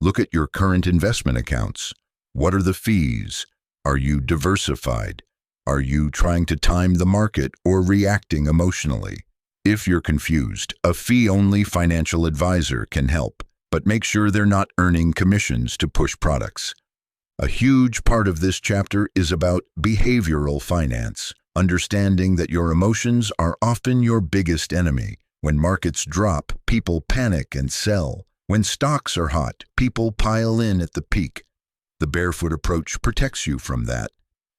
Look at your current investment accounts. What are the fees? Are you diversified? Are you trying to time the market or reacting emotionally? If you're confused, a fee-only financial advisor can help, but make sure they're not earning commissions to push products. A huge part of this chapter is about behavioral finance, understanding that your emotions are often your biggest enemy. When markets drop, people panic and sell. When stocks are hot, people pile in at the peak. The Barefoot approach protects you from that.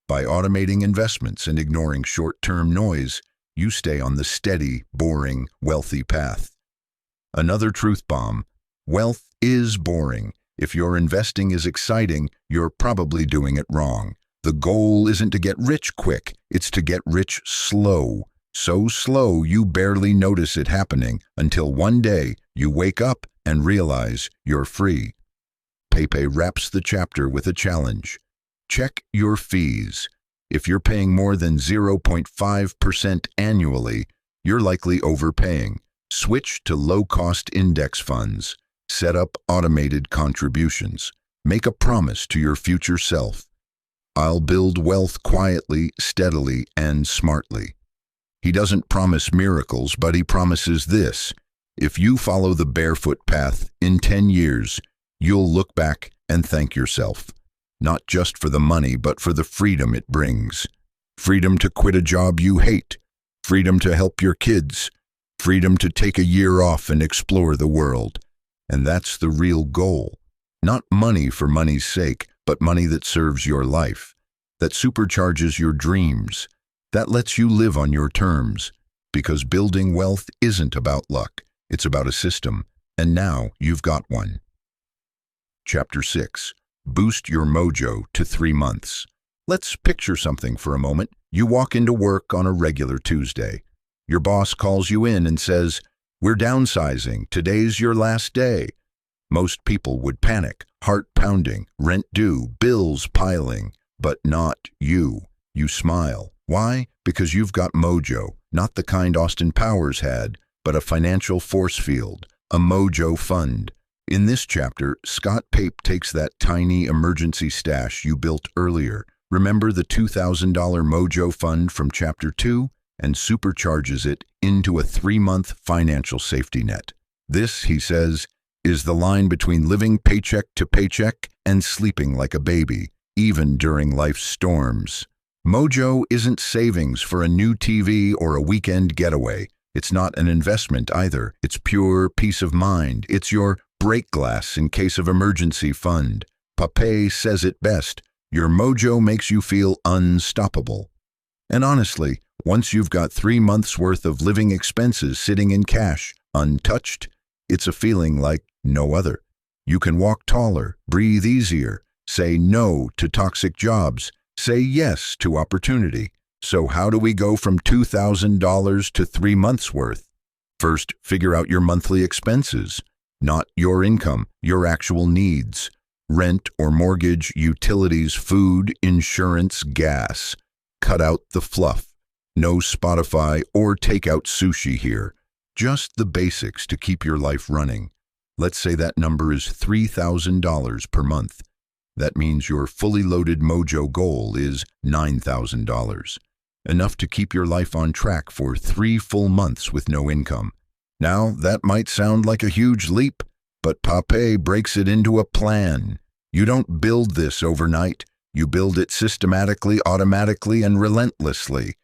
By automating investments and ignoring short-term noise, you stay on the steady, boring, wealthy path. Another truth bomb: wealth is boring. If your investing is exciting, you're probably doing it wrong. The goal isn't to get rich quick, it's to get rich slow. So slow you barely notice it happening until one day you wake up and realize you're free. Pape wraps the chapter with a challenge. Check your fees. If you're paying more than 0.5% annually, you're likely overpaying. Switch to low-cost index funds. Set up automated contributions. Make a promise to your future self. I'll build wealth quietly, steadily, and smartly. He doesn't promise miracles, but he promises this. If you follow the Barefoot path, in 10 years, you'll look back and thank yourself. Not just for the money, but for the freedom it brings. Freedom to quit a job you hate. Freedom to help your kids. Freedom to take a year off and explore the world. And that's the real goal. Not money for money's sake, but money that serves your life, that supercharges your dreams, that lets you live on your terms. Because building wealth isn't about luck, it's about a system, and now you've got one. Chapter 6. Boost your mojo to 3 months. Let's picture something for a moment. You walk into work on a regular Tuesday. Your boss calls you in and says, "We're downsizing. Today's your last day." Most people would panic, heart pounding, rent due, bills piling. But not you. You smile. Why? Because you've got mojo, not the kind Austin Powers had, but a financial force field, a mojo fund. In this chapter, Scott Pape takes that tiny emergency stash you built earlier. Remember the $2,000 mojo fund from Chapter 2? And supercharges it into a 3-month financial safety net. This, he says, is the line between living paycheck to paycheck and sleeping like a baby, even during life's storms. Mojo isn't savings for a new TV or a weekend getaway. It's not an investment either. It's pure peace of mind. It's your break glass in case of emergency fund. Pape says it best, your mojo makes you feel unstoppable. And honestly, once you've got 3 months' worth of living expenses sitting in cash, untouched, it's a feeling like no other. You can walk taller, breathe easier, say no to toxic jobs, say yes to opportunity. So how do we go from $2,000 to 3 months' worth? First, figure out your monthly expenses, not your income, your actual needs. Rent or mortgage, utilities, food, insurance, gas. Cut out the fluff. No Spotify or takeout sushi here. Just the basics to keep your life running. Let's say that number is $3,000 per month. That means your fully loaded mojo goal is $9,000. Enough to keep your life on track for 3 full months with no income. Now, that might sound like a huge leap, but Pape breaks it into a plan. You don't build this overnight. You build it systematically, automatically, and relentlessly.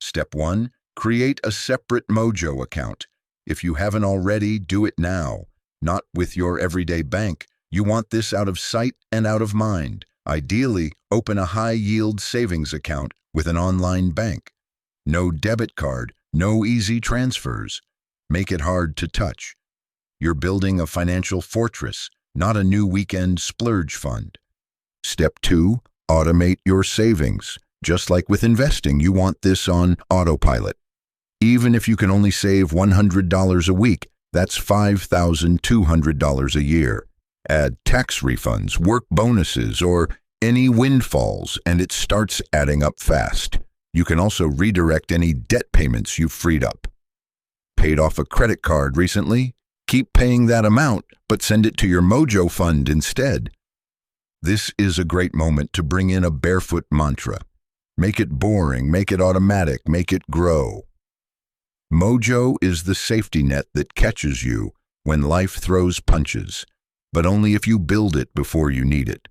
Step 1, create a separate mojo account. If you haven't already, do it now. Not with your everyday bank. You want this out of sight and out of mind. Ideally, open a high-yield savings account with an online bank. No debit card, no easy transfers. Make it hard to touch. You're building a financial fortress, not a new weekend splurge fund. Step 2, automate your savings. Just like with investing, you want this on autopilot. Even if you can only save $100 a week, that's $5,200 a year. Add tax refunds, work bonuses, or any windfalls, and it starts adding up fast. You can also redirect any debt payments you've freed up. Paid off a credit card recently? Keep paying that amount, but send it to your Mojo fund instead. This is a great moment to bring in a Barefoot mantra. Make it boring, make it automatic, make it grow. Mojo is the safety net that catches you when life throws punches, but only if you build it before you need it.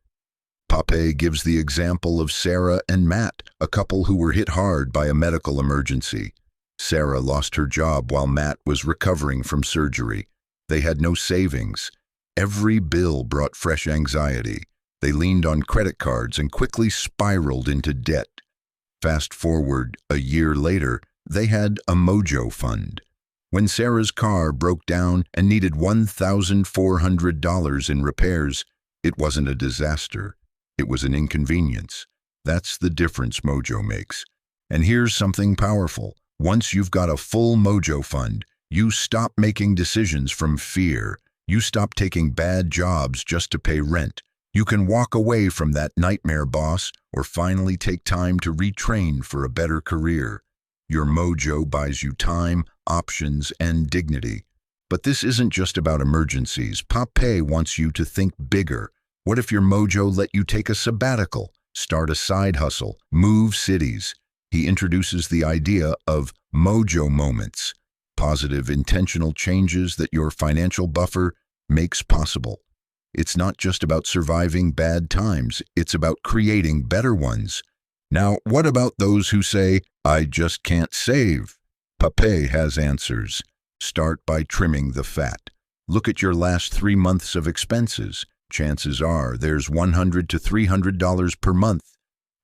Pape gives the example of Sarah and Matt, a couple who were hit hard by a medical emergency. Sarah lost her job while Matt was recovering from surgery. They had no savings. Every bill brought fresh anxiety. They leaned on credit cards and quickly spiraled into debt. Fast forward a year later, they had a Mojo fund. When Sarah's car broke down and needed $1,400 in repairs, it wasn't a disaster. It was an inconvenience. That's the difference Mojo makes. And here's something powerful. Once you've got a full Mojo fund, you stop making decisions from fear. You stop taking bad jobs just to pay rent. You can walk away from that nightmare boss or finally take time to retrain for a better career. Your Mojo buys you time, options, and dignity. But this isn't just about emergencies. Pape wants you to think bigger. What if your Mojo let you take a sabbatical, start a side hustle, move cities? He introduces the idea of Mojo moments, positive, intentional changes that your financial buffer makes possible. It's not just about surviving bad times, it's about creating better ones. Now, what about those who say, I just can't save? Pape has answers. Start by trimming the fat. Look at your last 3 months of expenses. Chances are there's $100 to $300 per month.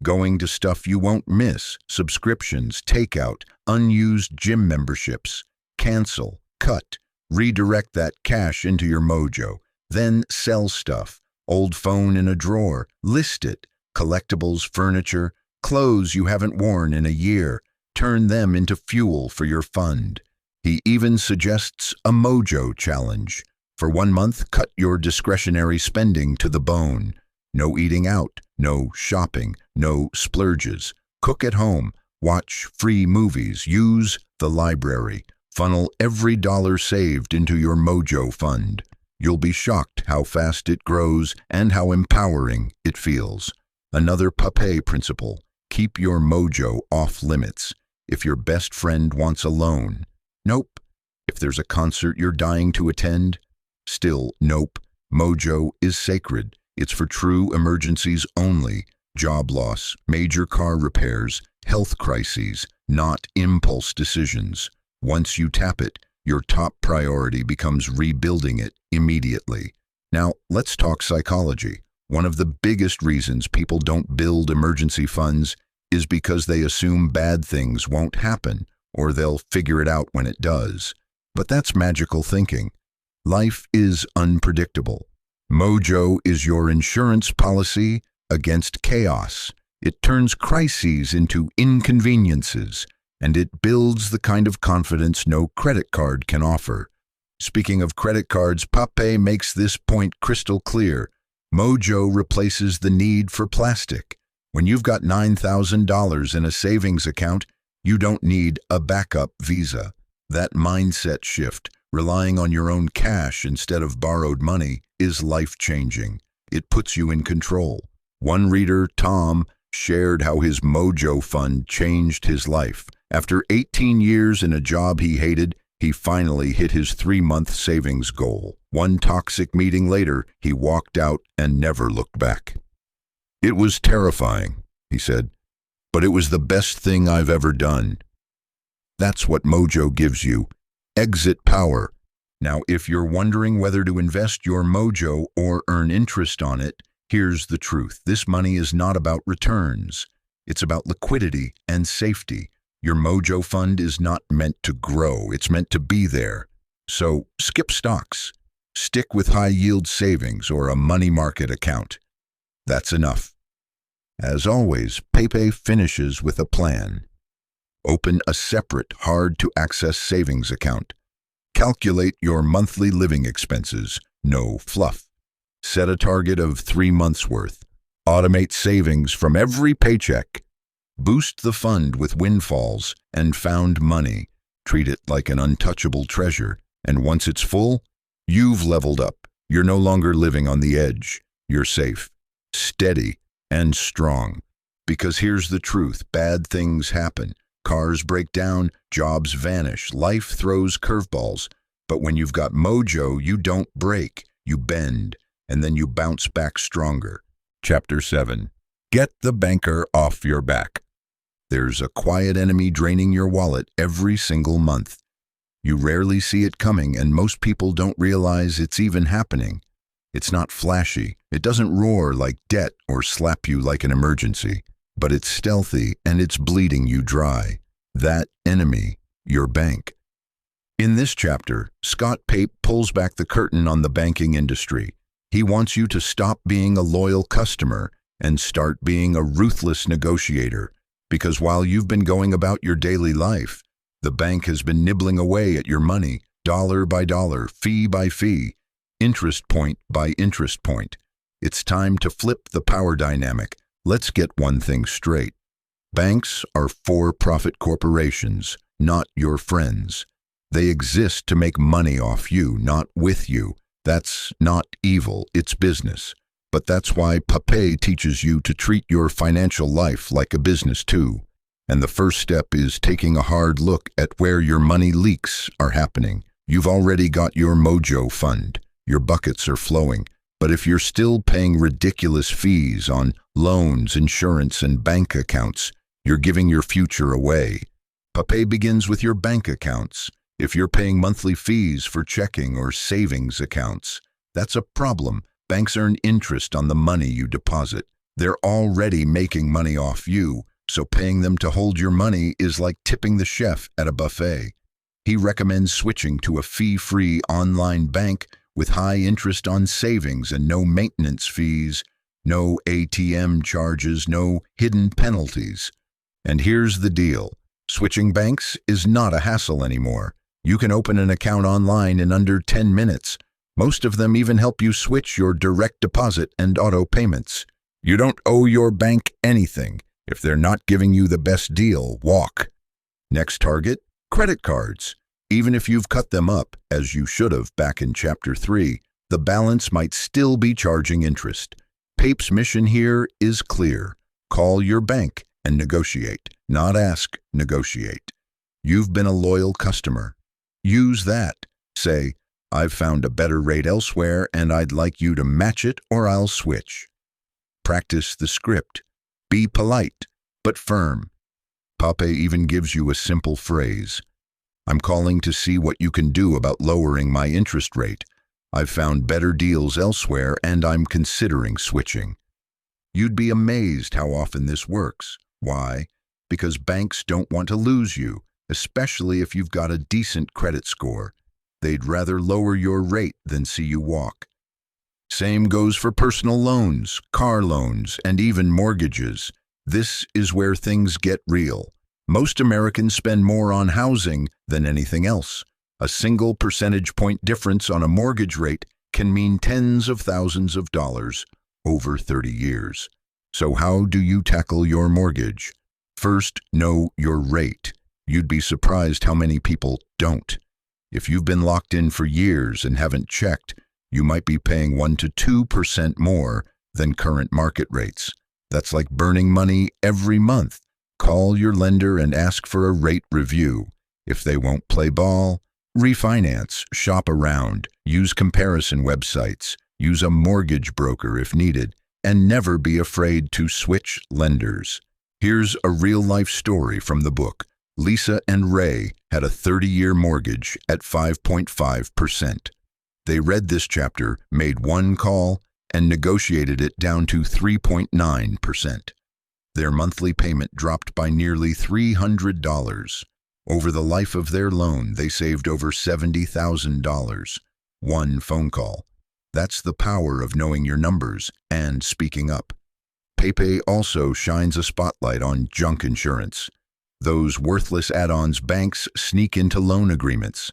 Going to stuff you won't miss, subscriptions, takeout, unused gym memberships. Cancel, cut, redirect that cash into your Mojo. Then sell stuff, old phone in a drawer, list it, collectibles, furniture, clothes you haven't worn in a year. Turn them into fuel for your fund. He even suggests a Mojo challenge. For 1 month, cut your discretionary spending to the bone. No eating out, no shopping, no splurges. Cook at home, watch free movies, use the library. Funnel every dollar saved into your Mojo fund. You'll be shocked how fast it grows and how empowering it feels. Another Pape principle, keep your Mojo off limits. If your best friend wants a loan, nope. If there's a concert you're dying to attend, Still, nope. Mojo is sacred. It's for true emergencies only. Job loss, major car repairs, health crises, not impulse decisions. Once you tap it, your top priority becomes rebuilding it immediately. Now, let's talk psychology. One of the biggest reasons people don't build emergency funds is because they assume bad things won't happen, or they'll figure it out when it does. But that's magical thinking. Life is unpredictable. Mojo is your insurance policy against chaos. It turns crises into inconveniences, and it builds the kind of confidence no credit card can offer. Speaking of credit cards, Pape makes this point crystal clear. Mojo replaces the need for plastic. When you've got $9,000 in a savings account, you don't need a backup Visa. That mindset shift, relying on your own cash instead of borrowed money, is life-changing. It puts you in control. One reader, Tom, shared how his Mojo fund changed his life. After 18 years in a job he hated, he finally hit his 3-month savings goal. One toxic meeting later, he walked out and never looked back. "It was terrifying," he said, "but it was the best thing I've ever done." That's what Mojo gives you. Exit power. Now, if you're wondering whether to invest your Mojo or earn interest on it, here's the truth. This money is not about returns. It's about liquidity and safety. Your Mojo fund is not meant to grow. It's meant to be there. So skip stocks. Stick with high-yield savings or a money market account. That's enough. As always, Pape finishes with a plan. Open a separate, hard-to-access savings account. Calculate your monthly living expenses. No fluff. Set a target of 3 months' worth. Automate savings from every paycheck. Boost the fund with windfalls and found money. Treat it like an untouchable treasure. And once it's full, you've leveled up. You're no longer living on the edge. You're safe, steady, and strong. Because here's the truth. Bad things happen. Cars break down, jobs vanish, life throws curveballs. But when you've got Mojo, you don't break, you bend, and then you bounce back stronger. Chapter 7. Get the banker off your back. There's a quiet enemy draining your wallet every single month. You rarely see it coming, and most people don't realize it's even happening. It's not flashy. It doesn't roar like debt or slap you like an emergency. But it's stealthy, and it's bleeding you dry. That enemy, your bank. In this chapter, Scott Pape pulls back the curtain on the banking industry. He wants you to stop being a loyal customer and start being a ruthless negotiator. Because while you've been going about your daily life, the bank has been nibbling away at your money, dollar by dollar, fee by fee, interest point by interest point. It's time to flip the power dynamic. Let's get one thing straight. Banks are for-profit corporations, not your friends. They exist to make money off you, not with you. That's not evil, it's business. But that's why Pape teaches you to treat your financial life like a business too. And the first step is taking a hard look at where your money leaks are happening. You've already got your Mojo fund. Your buckets are flowing. But if you're still paying ridiculous fees on loans, insurance, and bank accounts, you're giving your future away. Pape begins with your bank accounts. If you're paying monthly fees for checking or savings accounts, that's a problem. Banks earn interest on the money you deposit. They're already making money off you, so paying them to hold your money is like tipping the chef at a buffet. He recommends switching to a fee-free online bank with high interest on savings and no maintenance fees, no ATM charges, no hidden penalties. And here's the deal. Switching banks is not a hassle anymore. You can open an account online in under 10 minutes. Most of them even help you switch your direct deposit and auto payments. You don't owe your bank anything. If they're not giving you the best deal, walk. Next target, credit cards. Even if you've cut them up, as you should have back in Chapter 3, the balance might still be charging interest. Pape's mission here is clear. Call your bank and negotiate. Not ask, negotiate. You've been a loyal customer. Use that. Say, I've found a better rate elsewhere and I'd like you to match it or I'll switch. Practice the script. Be polite, but firm. Pape even gives you a simple phrase. I'm calling to see what you can do about lowering my interest rate. I've found better deals elsewhere and I'm considering switching. You'd be amazed how often this works. Why? Because banks don't want to lose you, especially if you've got a decent credit score. They'd rather lower your rate than see you walk. Same goes for personal loans, car loans, and even mortgages. This is where things get real. Most Americans spend more on housing than anything else. A single percentage point difference on a mortgage rate can mean tens of thousands of dollars over 30 years. So how do you tackle your mortgage? First, know your rate. You'd be surprised how many people don't. If you've been locked in for years and haven't checked, you might be paying 1 to 2% more than current market rates. That's like burning money every month. Call your lender and ask for a rate review. If they won't play ball, refinance, shop around, use comparison websites, use a mortgage broker if needed, and never be afraid to switch lenders. Here's a real-life story from the book. Lisa and Ray had a 30-year mortgage at 5.5%. They read this chapter, made one call, and negotiated it down to 3.9%. Their monthly payment dropped by nearly $300. Over the life of their loan, they saved over $70,000. One phone call. That's the power of knowing your numbers and speaking up. Pape also shines a spotlight on junk insurance. Those worthless add-ons banks sneak into loan agreements.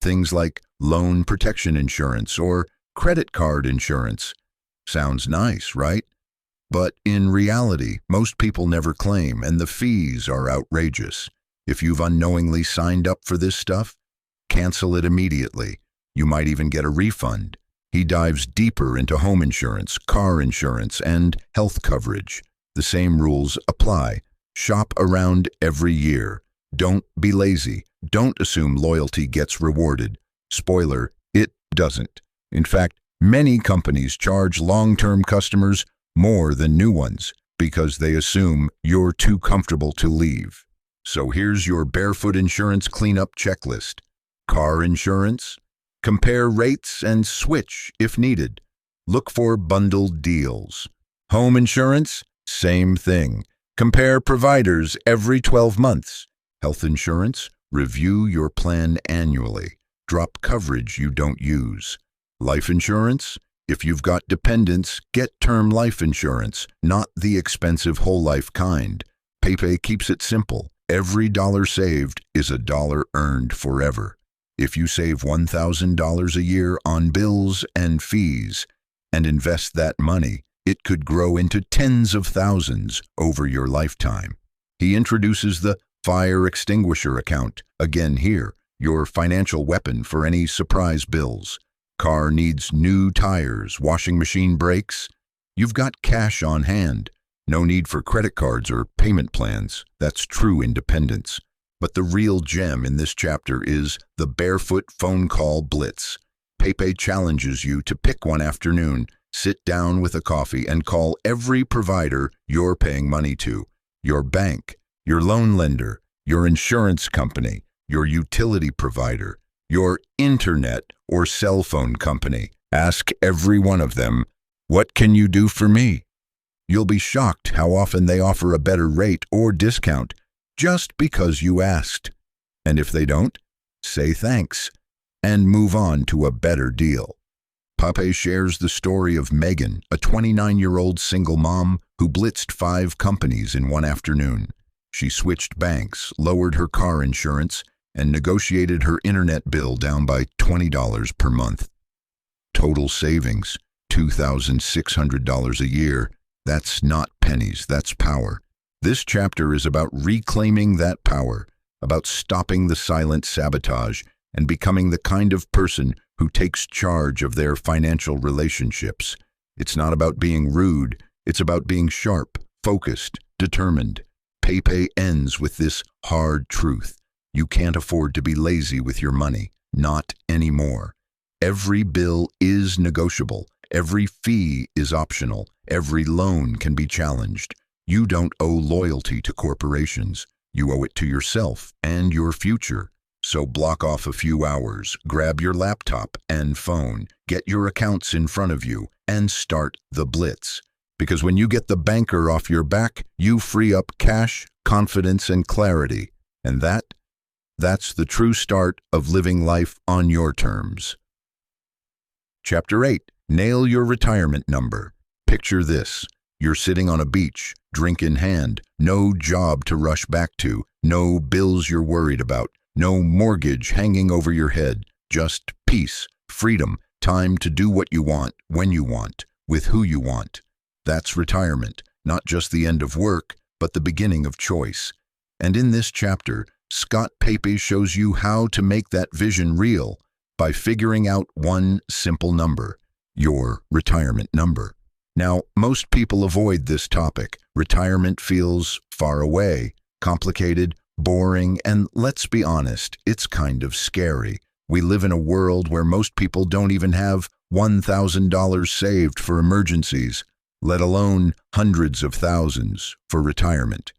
Things like loan protection insurance or credit card insurance. Sounds nice, right? But in reality, most people never claim, and the fees are outrageous. If you've unknowingly signed up for this stuff, cancel it immediately. You might even get a refund. He dives deeper into home insurance, car insurance, and health coverage. The same rules apply. Shop around every year. Don't be lazy. Don't assume loyalty gets rewarded. Spoiler, it doesn't. In fact, many companies charge long-term customers more than new ones because they assume you're too comfortable to leave. So here's your Barefoot insurance cleanup checklist. Car insurance? Compare rates and switch if needed. Look for bundled deals. Home insurance? Same thing. Compare providers every 12 months. Health insurance? Review your plan annually. Drop coverage you don't use. Life insurance? If you've got dependents, get term life insurance, not the expensive whole life kind. Pape keeps it simple. Every dollar saved is a dollar earned forever. If you save $1,000 a year on bills and fees and invest that money, it could grow into tens of thousands over your lifetime. He introduces the fire extinguisher account, again here, your financial weapon for any surprise bills. Car needs new tires, washing machine breaks. You've got cash on hand. No need for credit cards or payment plans. That's true independence. But the real gem in this chapter is the Barefoot Phone Call Blitz. Pape challenges you to pick one afternoon, sit down with a coffee, and call every provider you're paying money to. Your bank, your loan lender, your insurance company, your utility provider, your internet or cell phone company. Ask every one of them, "What can you do for me?" You'll be shocked how often they offer a better rate or discount just because you asked. And if they don't, say thanks and move on to a better deal. Pape shares the story of Megan, a 29-year-old single mom who blitzed 5 companies in one afternoon. She switched banks, lowered her car insurance, and negotiated her internet bill down by $20 per month. Total savings, $2,600 a year. That's not pennies, that's power. This chapter is about reclaiming that power, about stopping the silent sabotage and becoming the kind of person who takes charge of their financial relationships. It's not about being rude, it's about being sharp, focused, determined. Pape ends with this hard truth. You can't afford to be lazy with your money, not anymore. Every bill is negotiable. Every fee is optional. Every loan can be challenged. You don't owe loyalty to corporations. You owe it to yourself and your future. So block off a few hours, grab your laptop and phone, get your accounts in front of you, and start the blitz. Because when you get the banker off your back, you free up cash, confidence, and clarity. And that's the true start of living life on your terms. Chapter 8. Nail your retirement number. Picture this. You're sitting on a beach, drink in hand, no job to rush back to, no bills you're worried about, no mortgage hanging over your head, just peace, freedom, time to do what you want, when you want, with who you want. That's retirement, not just the end of work, but the beginning of choice. And in this chapter, Scott Pape shows you how to make that vision real by figuring out one simple number, your retirement number. Now, most people avoid this topic. Retirement feels far away, complicated, boring, and let's be honest, it's kind of scary. We live in a world where most people don't even have $1,000 saved for emergencies, let alone hundreds of thousands for retirement.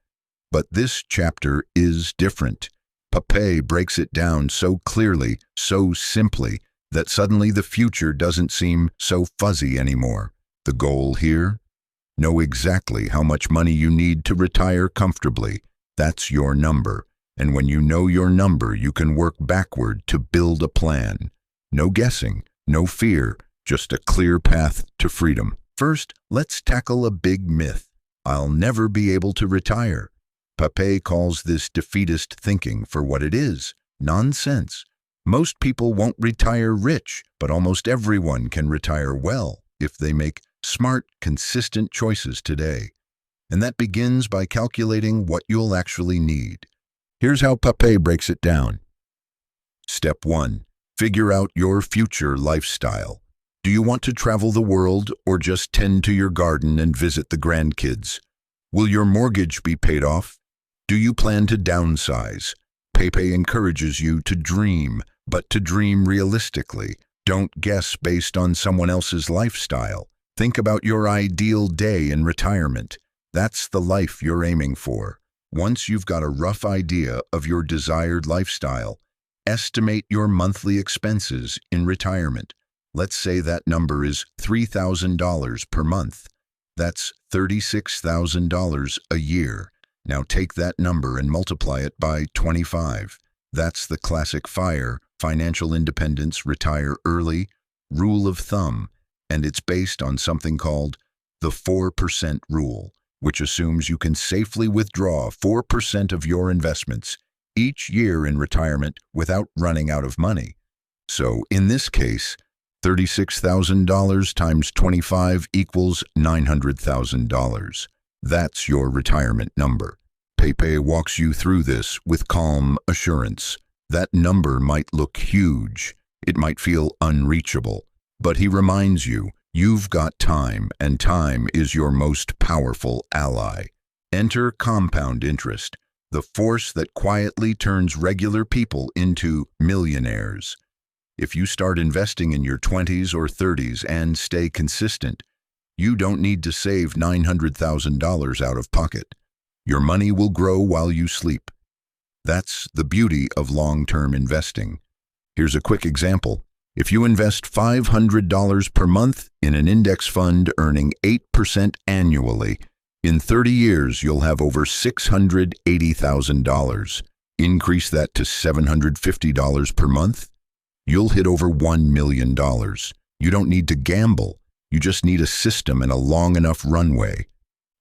But this chapter is different. Pape breaks it down so clearly, so simply, that suddenly the future doesn't seem so fuzzy anymore. The goal here? Know exactly how much money you need to retire comfortably. That's your number. And when you know your number, you can work backward to build a plan. No guessing, no fear, just a clear path to freedom. First, let's tackle a big myth. I'll never be able to retire. Pape calls this defeatist thinking for what it is, nonsense. Most people won't retire rich, but almost everyone can retire well if they make smart, consistent choices today. And that begins by calculating what you'll actually need. Here's how Pape breaks it down. Step 1. Figure out your future lifestyle. Do you want to travel the world or just tend to your garden and visit the grandkids? Will your mortgage be paid off? Do you plan to downsize? Pape encourages you to dream, but to dream realistically. Don't guess based on someone else's lifestyle. Think about your ideal day in retirement. That's the life you're aiming for. Once you've got a rough idea of your desired lifestyle, estimate your monthly expenses in retirement. Let's say that number is $3,000 per month. That's $36,000 a year. Now take that number and multiply it by 25. That's the classic FIRE, financial independence, retire early, rule of thumb, and it's based on something called the 4% rule, which assumes you can safely withdraw 4% of your investments each year in retirement without running out of money. So in this case, $36,000 times 25 equals $900,000. That's your retirement number. Pape walks you through this with calm assurance. That number might look huge. It might feel unreachable. But he reminds you, you've got time, and time is your most powerful ally. Enter compound interest, the force that quietly turns regular people into millionaires. If you start investing in your 20s or 30s and stay consistent, you don't need to save $900,000 out of pocket. Your money will grow while you sleep. That's the beauty of long-term investing. Here's a quick example. If you invest $500 per month in an index fund earning 8% annually, in 30 years you'll have over $680,000. Increase that to $750 per month, you'll hit over $1 million. You don't need to gamble. You just need a system and a long enough runway.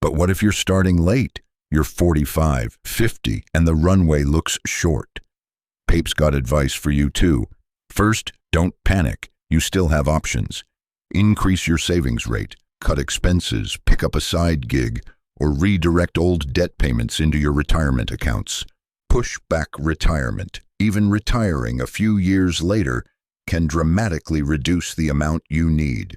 But what if you're starting late? You're 45, 50, and the runway looks short. Pape's got advice for you too. First, don't panic. You still have options. Increase your savings rate, cut expenses, pick up a side gig, or redirect old debt payments into your retirement accounts. Push back retirement. Even retiring a few years later can dramatically reduce the amount you need.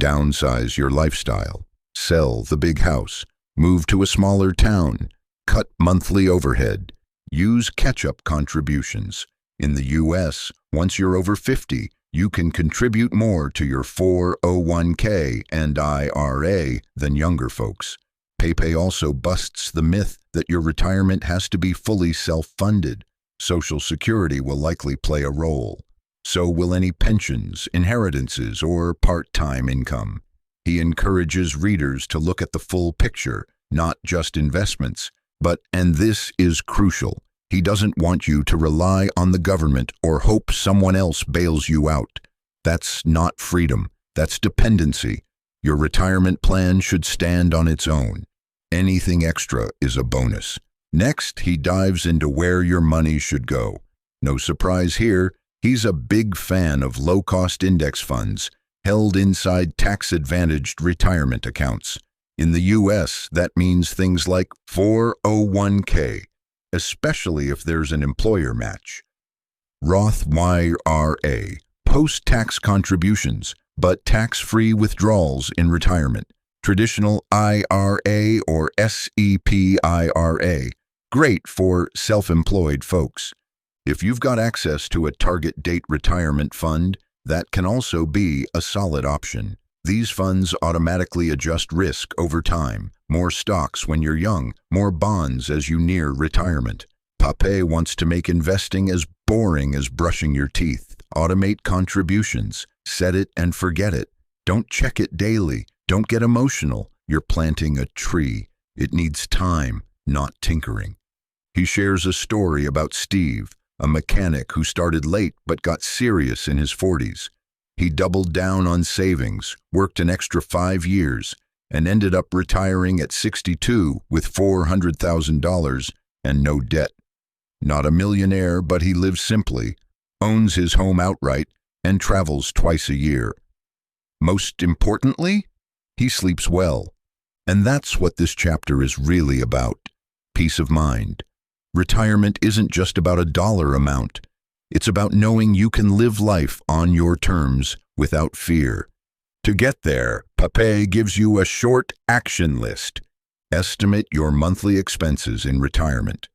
Downsize your lifestyle. Sell the big house. Move to a smaller town. Cut monthly overhead. Use catch-up contributions. In the U.S., once you're over 50, You can contribute more to your 401k and IRA than younger folks. Pape also busts the myth that your retirement has to be fully self-funded. Social Security will likely play a role. So will any pensions, inheritances, or part-time income. He encourages readers to look at the full picture, not just investments, but, and this is crucial, he doesn't want you to rely on the government or hope someone else bails you out. That's not freedom, that's dependency. Your retirement plan should stand on its own. Anything extra is a bonus. Next, he dives into where your money should go. No surprise here, he's a big fan of low-cost index funds, held inside tax-advantaged retirement accounts. In the U.S., that means things like 401k, especially if there's an employer match. Roth IRA, post-tax contributions, but tax-free withdrawals in retirement. Traditional IRA or SEP IRA, great for self-employed folks. If you've got access to a target date retirement fund, that can also be a solid option. These funds automatically adjust risk over time. More stocks when you're young, more bonds as you near retirement. Pape wants to make investing as boring as brushing your teeth. Automate contributions. Set it and forget it. Don't check it daily. Don't get emotional. You're planting a tree. It needs time, not tinkering. He shares a story about Steve, a mechanic who started late but got serious in his 40s. He doubled down on savings, worked an extra 5 years, and ended up retiring at 62 with $400,000 and no debt. Not a millionaire, but he lives simply, owns his home outright, and travels twice a year. Most importantly, he sleeps well. And that's what this chapter is really about. Peace of mind. Retirement isn't just about a dollar amount. It's about knowing you can live life on your terms without fear. To get there, Pape gives you a short action list. Estimate your monthly expenses in retirement.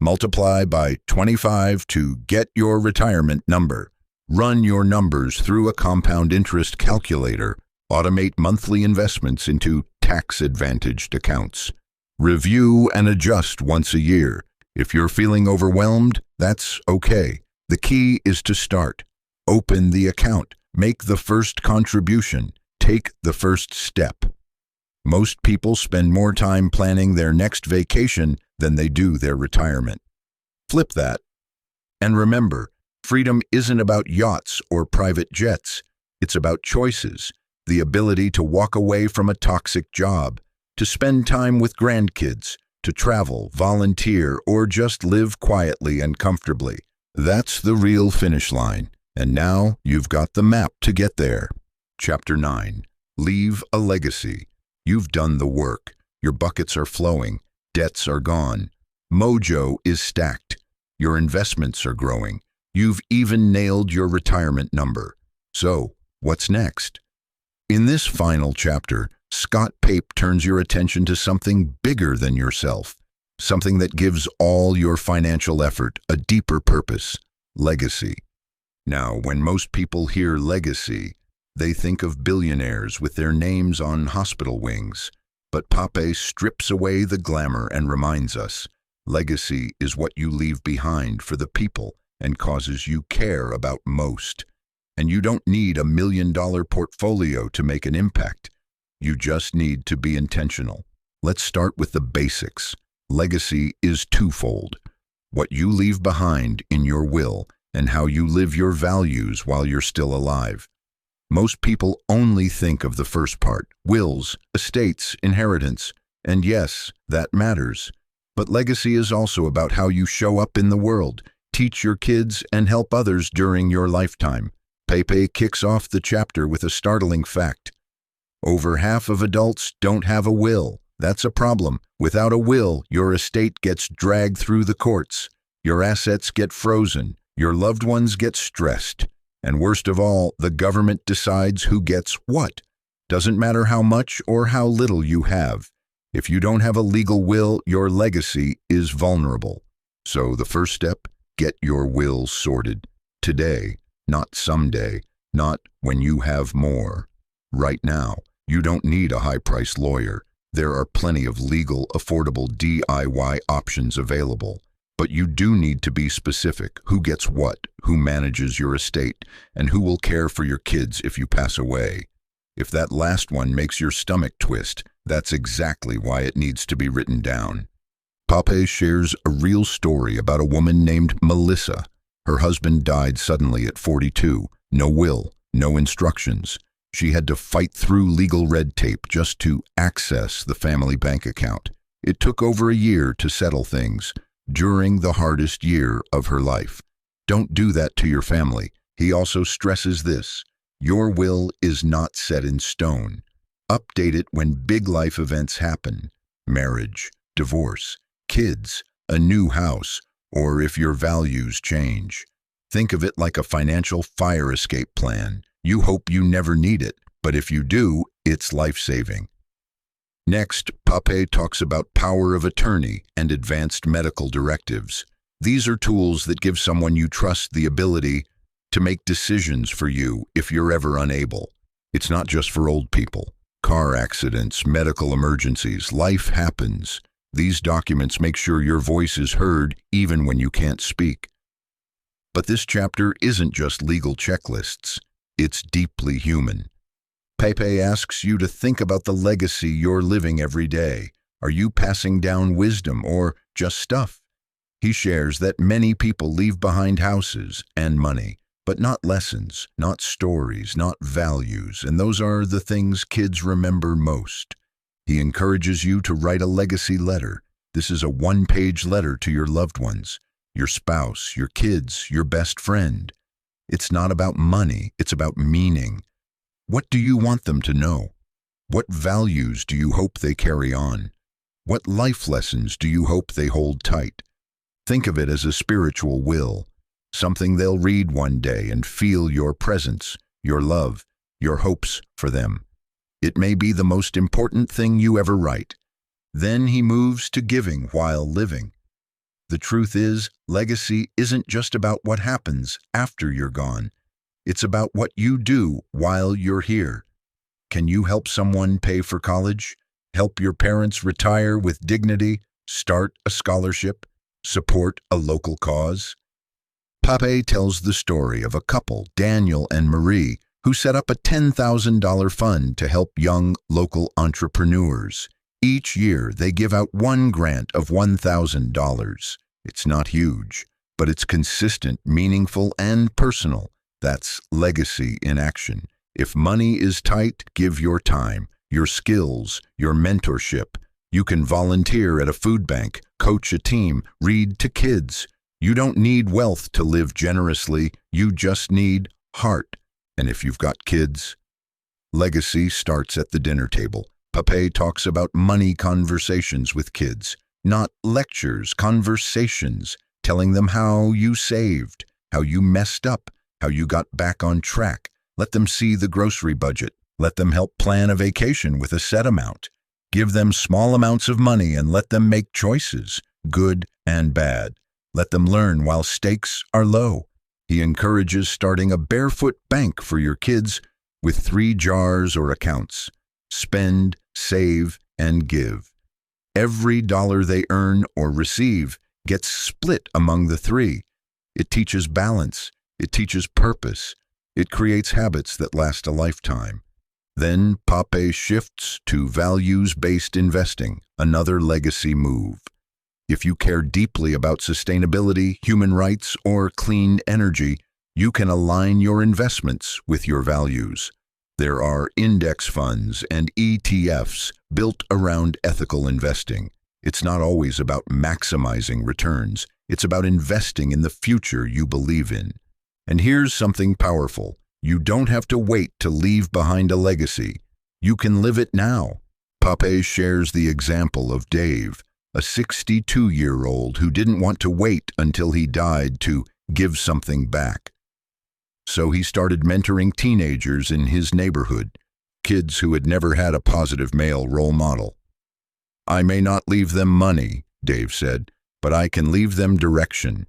Multiply by 25 to get your retirement number. Run your numbers through a compound interest calculator. Automate monthly investments into tax-advantaged accounts. Review and adjust once a year. If you're feeling overwhelmed, that's okay. The key is to start. Open the account. Make the first contribution. Take the first step. Most people spend more time planning their next vacation than they do their retirement. Flip that. And remember, freedom isn't about yachts or private jets. It's about choices, the ability to walk away from a toxic job, to spend time with grandkids, to travel, volunteer, or just live quietly and comfortably. That's the real finish line. And now you've got the map to get there. Chapter 9. Leave a legacy. You've done the work. Your buckets are flowing. Debts are gone. Mojo is stacked. Your investments are growing. You've even nailed your retirement number. So, what's next? In this final chapter, Scott Pape turns your attention to something bigger than yourself, something that gives all your financial effort a deeper purpose: legacy. Now, when most people hear legacy, they think of billionaires with their names on hospital wings. But Pape strips away the glamour and reminds us, legacy is what you leave behind for the people and causes you care about most. And you don't need $1 million portfolio to make an impact. You just need to be intentional. Let's start with the basics. Legacy is twofold: what you leave behind in your will and how you live your values while you're still alive. Most people only think of the first part: wills, estates, inheritance. And yes, that matters. But legacy is also about how you show up in the world, teach your kids, and help others during your lifetime. Pape kicks off the chapter with a startling fact. Over half of adults don't have a will. That's a problem. Without a will, your estate gets dragged through the courts. Your assets get frozen. Your loved ones get stressed. And worst of all, the government decides who gets what. Doesn't matter how much or how little you have. If you don't have a legal will, your legacy is vulnerable. So the first step, get your will sorted. Today. not someday, not when you have more. Right now, you don't need a high-priced lawyer. There are plenty of legal, affordable DIY options available. But you do need to be specific. Who gets what, who manages your estate, and who will care for your kids if you pass away. If that last one makes your stomach twist, that's exactly why it needs to be written down. Pape shares a real story about a woman named Melissa. Her husband died suddenly at 42. No will, no instructions. She had to fight through legal red tape just to access the family bank account. It took over a year to settle things, during the hardest year of her life. Don't do that to your family. He also stresses this: your will is not set in stone. Update it when big life events happen: marriage, divorce, kids, a new house, or if your values change. Think of it like a financial fire escape plan. You hope you never need it, but if you do, it's life-saving. Next, Pape talks about power of attorney and advanced medical directives. These are tools that give someone you trust the ability to make decisions for you if you're ever unable. It's not just for old people. Car accidents, medical emergencies, life happens. These documents make sure your voice is heard even when you can't speak. But this chapter isn't just legal checklists. It's deeply human. Pape asks you to think about the legacy you're living every day. Are you passing down wisdom or just stuff? He shares that many people leave behind houses and money, but not lessons, not stories, not values, and those are the things kids remember most. He encourages you to write a legacy letter. This is a one-page letter to your loved ones, your spouse, your kids, your best friend. It's not about money, it's about meaning. What do you want them to know? What values do you hope they carry on? What life lessons do you hope they hold tight? Think of it as a spiritual will, something they'll read one day and feel your presence, your love, your hopes for them. It may be the most important thing you ever write. Then he moves to giving while living. The truth is, legacy isn't just about what happens after you're gone. It's about what you do while you're here. Can you help someone pay for college? Help your parents retire with dignity? Start a scholarship? Support a local cause? Pape tells the story of a couple, Daniel and Marie, who set up a $10,000 fund to help young local entrepreneurs. Each year, they give out one grant of $1,000. It's not huge, but it's consistent, meaningful, and personal. That's legacy in action. If money is tight, give your time, your skills, your mentorship. You can volunteer at a food bank, coach a team, read to kids. You don't need wealth to live generously. You just need heart. And if you've got kids, legacy starts at the dinner table. Pape talks about money conversations with kids, not lectures, conversations, telling them how you saved, how you messed up, how you got back on track. Let them see the grocery budget. Let them help plan a vacation with a set amount. Give them small amounts of money and let them make choices, good and bad. Let them learn while stakes are low. He encourages starting a Barefoot bank for your kids with 3 jars or accounts. Spend, save, and give. Every dollar they earn or receive gets split among the 3. It teaches balance. It teaches purpose. It creates habits that last a lifetime. Then Pape shifts to values-based investing, another legacy move. If you care deeply about sustainability, human rights, or clean energy, you can align your investments with your values. There are index funds and ETFs built around ethical investing. It's not always about maximizing returns. It's about investing in the future you believe in. And here's something powerful. You don't have to wait to leave behind a legacy. You can live it now. Pape shares the example of Dave, a 62-year-old who didn't want to wait until he died to give something back. So he started mentoring teenagers in his neighborhood, kids who had never had a positive male role model. I may not leave them money, Dave said, but I can leave them direction.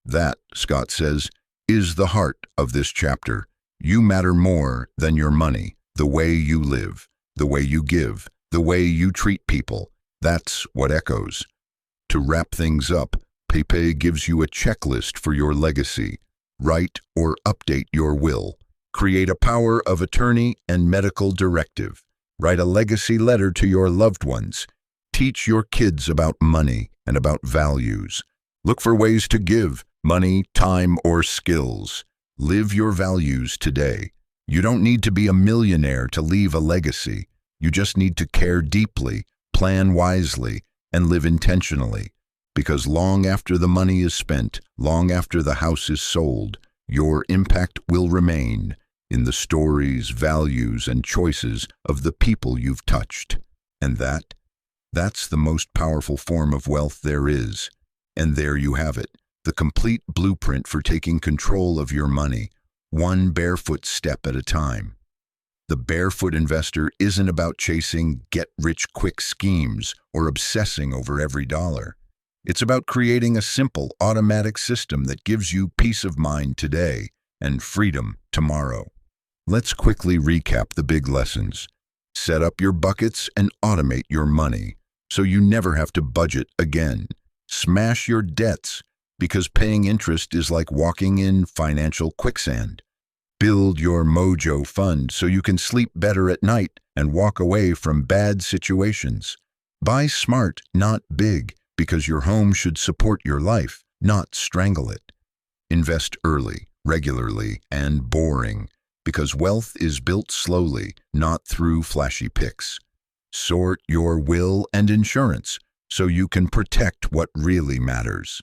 That, Scott says, is the heart of this chapter. You matter more than your money. The way you live, the way you give, the way you treat people, that's what echoes. To wrap things up, Pape gives you a checklist for your legacy. Write or update your will. Create a power of attorney and medical directive. Write a legacy letter to your loved ones. Teach your kids about money and about values. Look for ways to give money, time, or skills. Live your values today. You don't need to be a millionaire to leave a legacy. You just need to care deeply, plan wisely, and live intentionally. Because long after the money is spent, long after the house is sold, your impact will remain in the stories, values, and choices of the people you've touched. And that's the most powerful form of wealth there is. And there you have it, the complete blueprint for taking control of your money, one barefoot step at a time. The Barefoot Investor isn't about chasing get-rich-quick schemes or obsessing over every dollar. It's about creating a simple, automatic system that gives you peace of mind today and freedom tomorrow. Let's quickly recap the big lessons. Set up your buckets and automate your money so you never have to budget again. Smash your debts because paying interest is like walking in financial quicksand. Build your mojo fund so you can sleep better at night and walk away from bad situations. Buy smart, not big, because your home should support your life, not strangle it. Invest early, regularly, and boring, because wealth is built slowly, not through flashy picks. Sort your will and insurance so you can protect what really matters.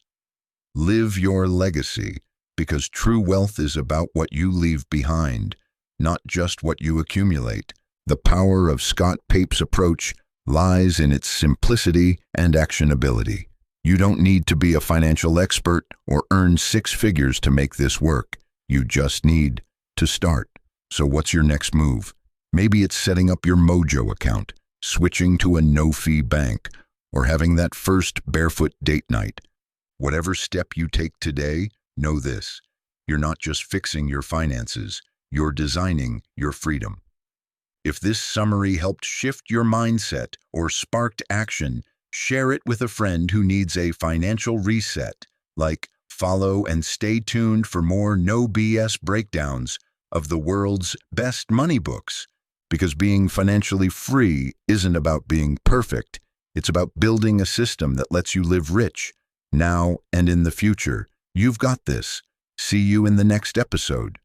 Live your legacy, because true wealth is about what you leave behind, not just what you accumulate. The power of Scott Pape's approach lies in its simplicity and actionability. You don't need to be a financial expert or earn six figures to make this work. You just need to start. So what's your next move? Maybe it's setting up your Mojo account, switching to a no-fee bank, or having that first barefoot date night. Whatever step you take today, know this: you're not just fixing your finances, you're designing your freedom. If this summary helped shift your mindset or sparked action, share it with a friend who needs a financial reset. Follow and stay tuned for more no BS breakdowns of the world's best money books. Because being financially free isn't about being perfect, it's about building a system that lets you live rich, now and in the future. You've got this. See you in the next episode.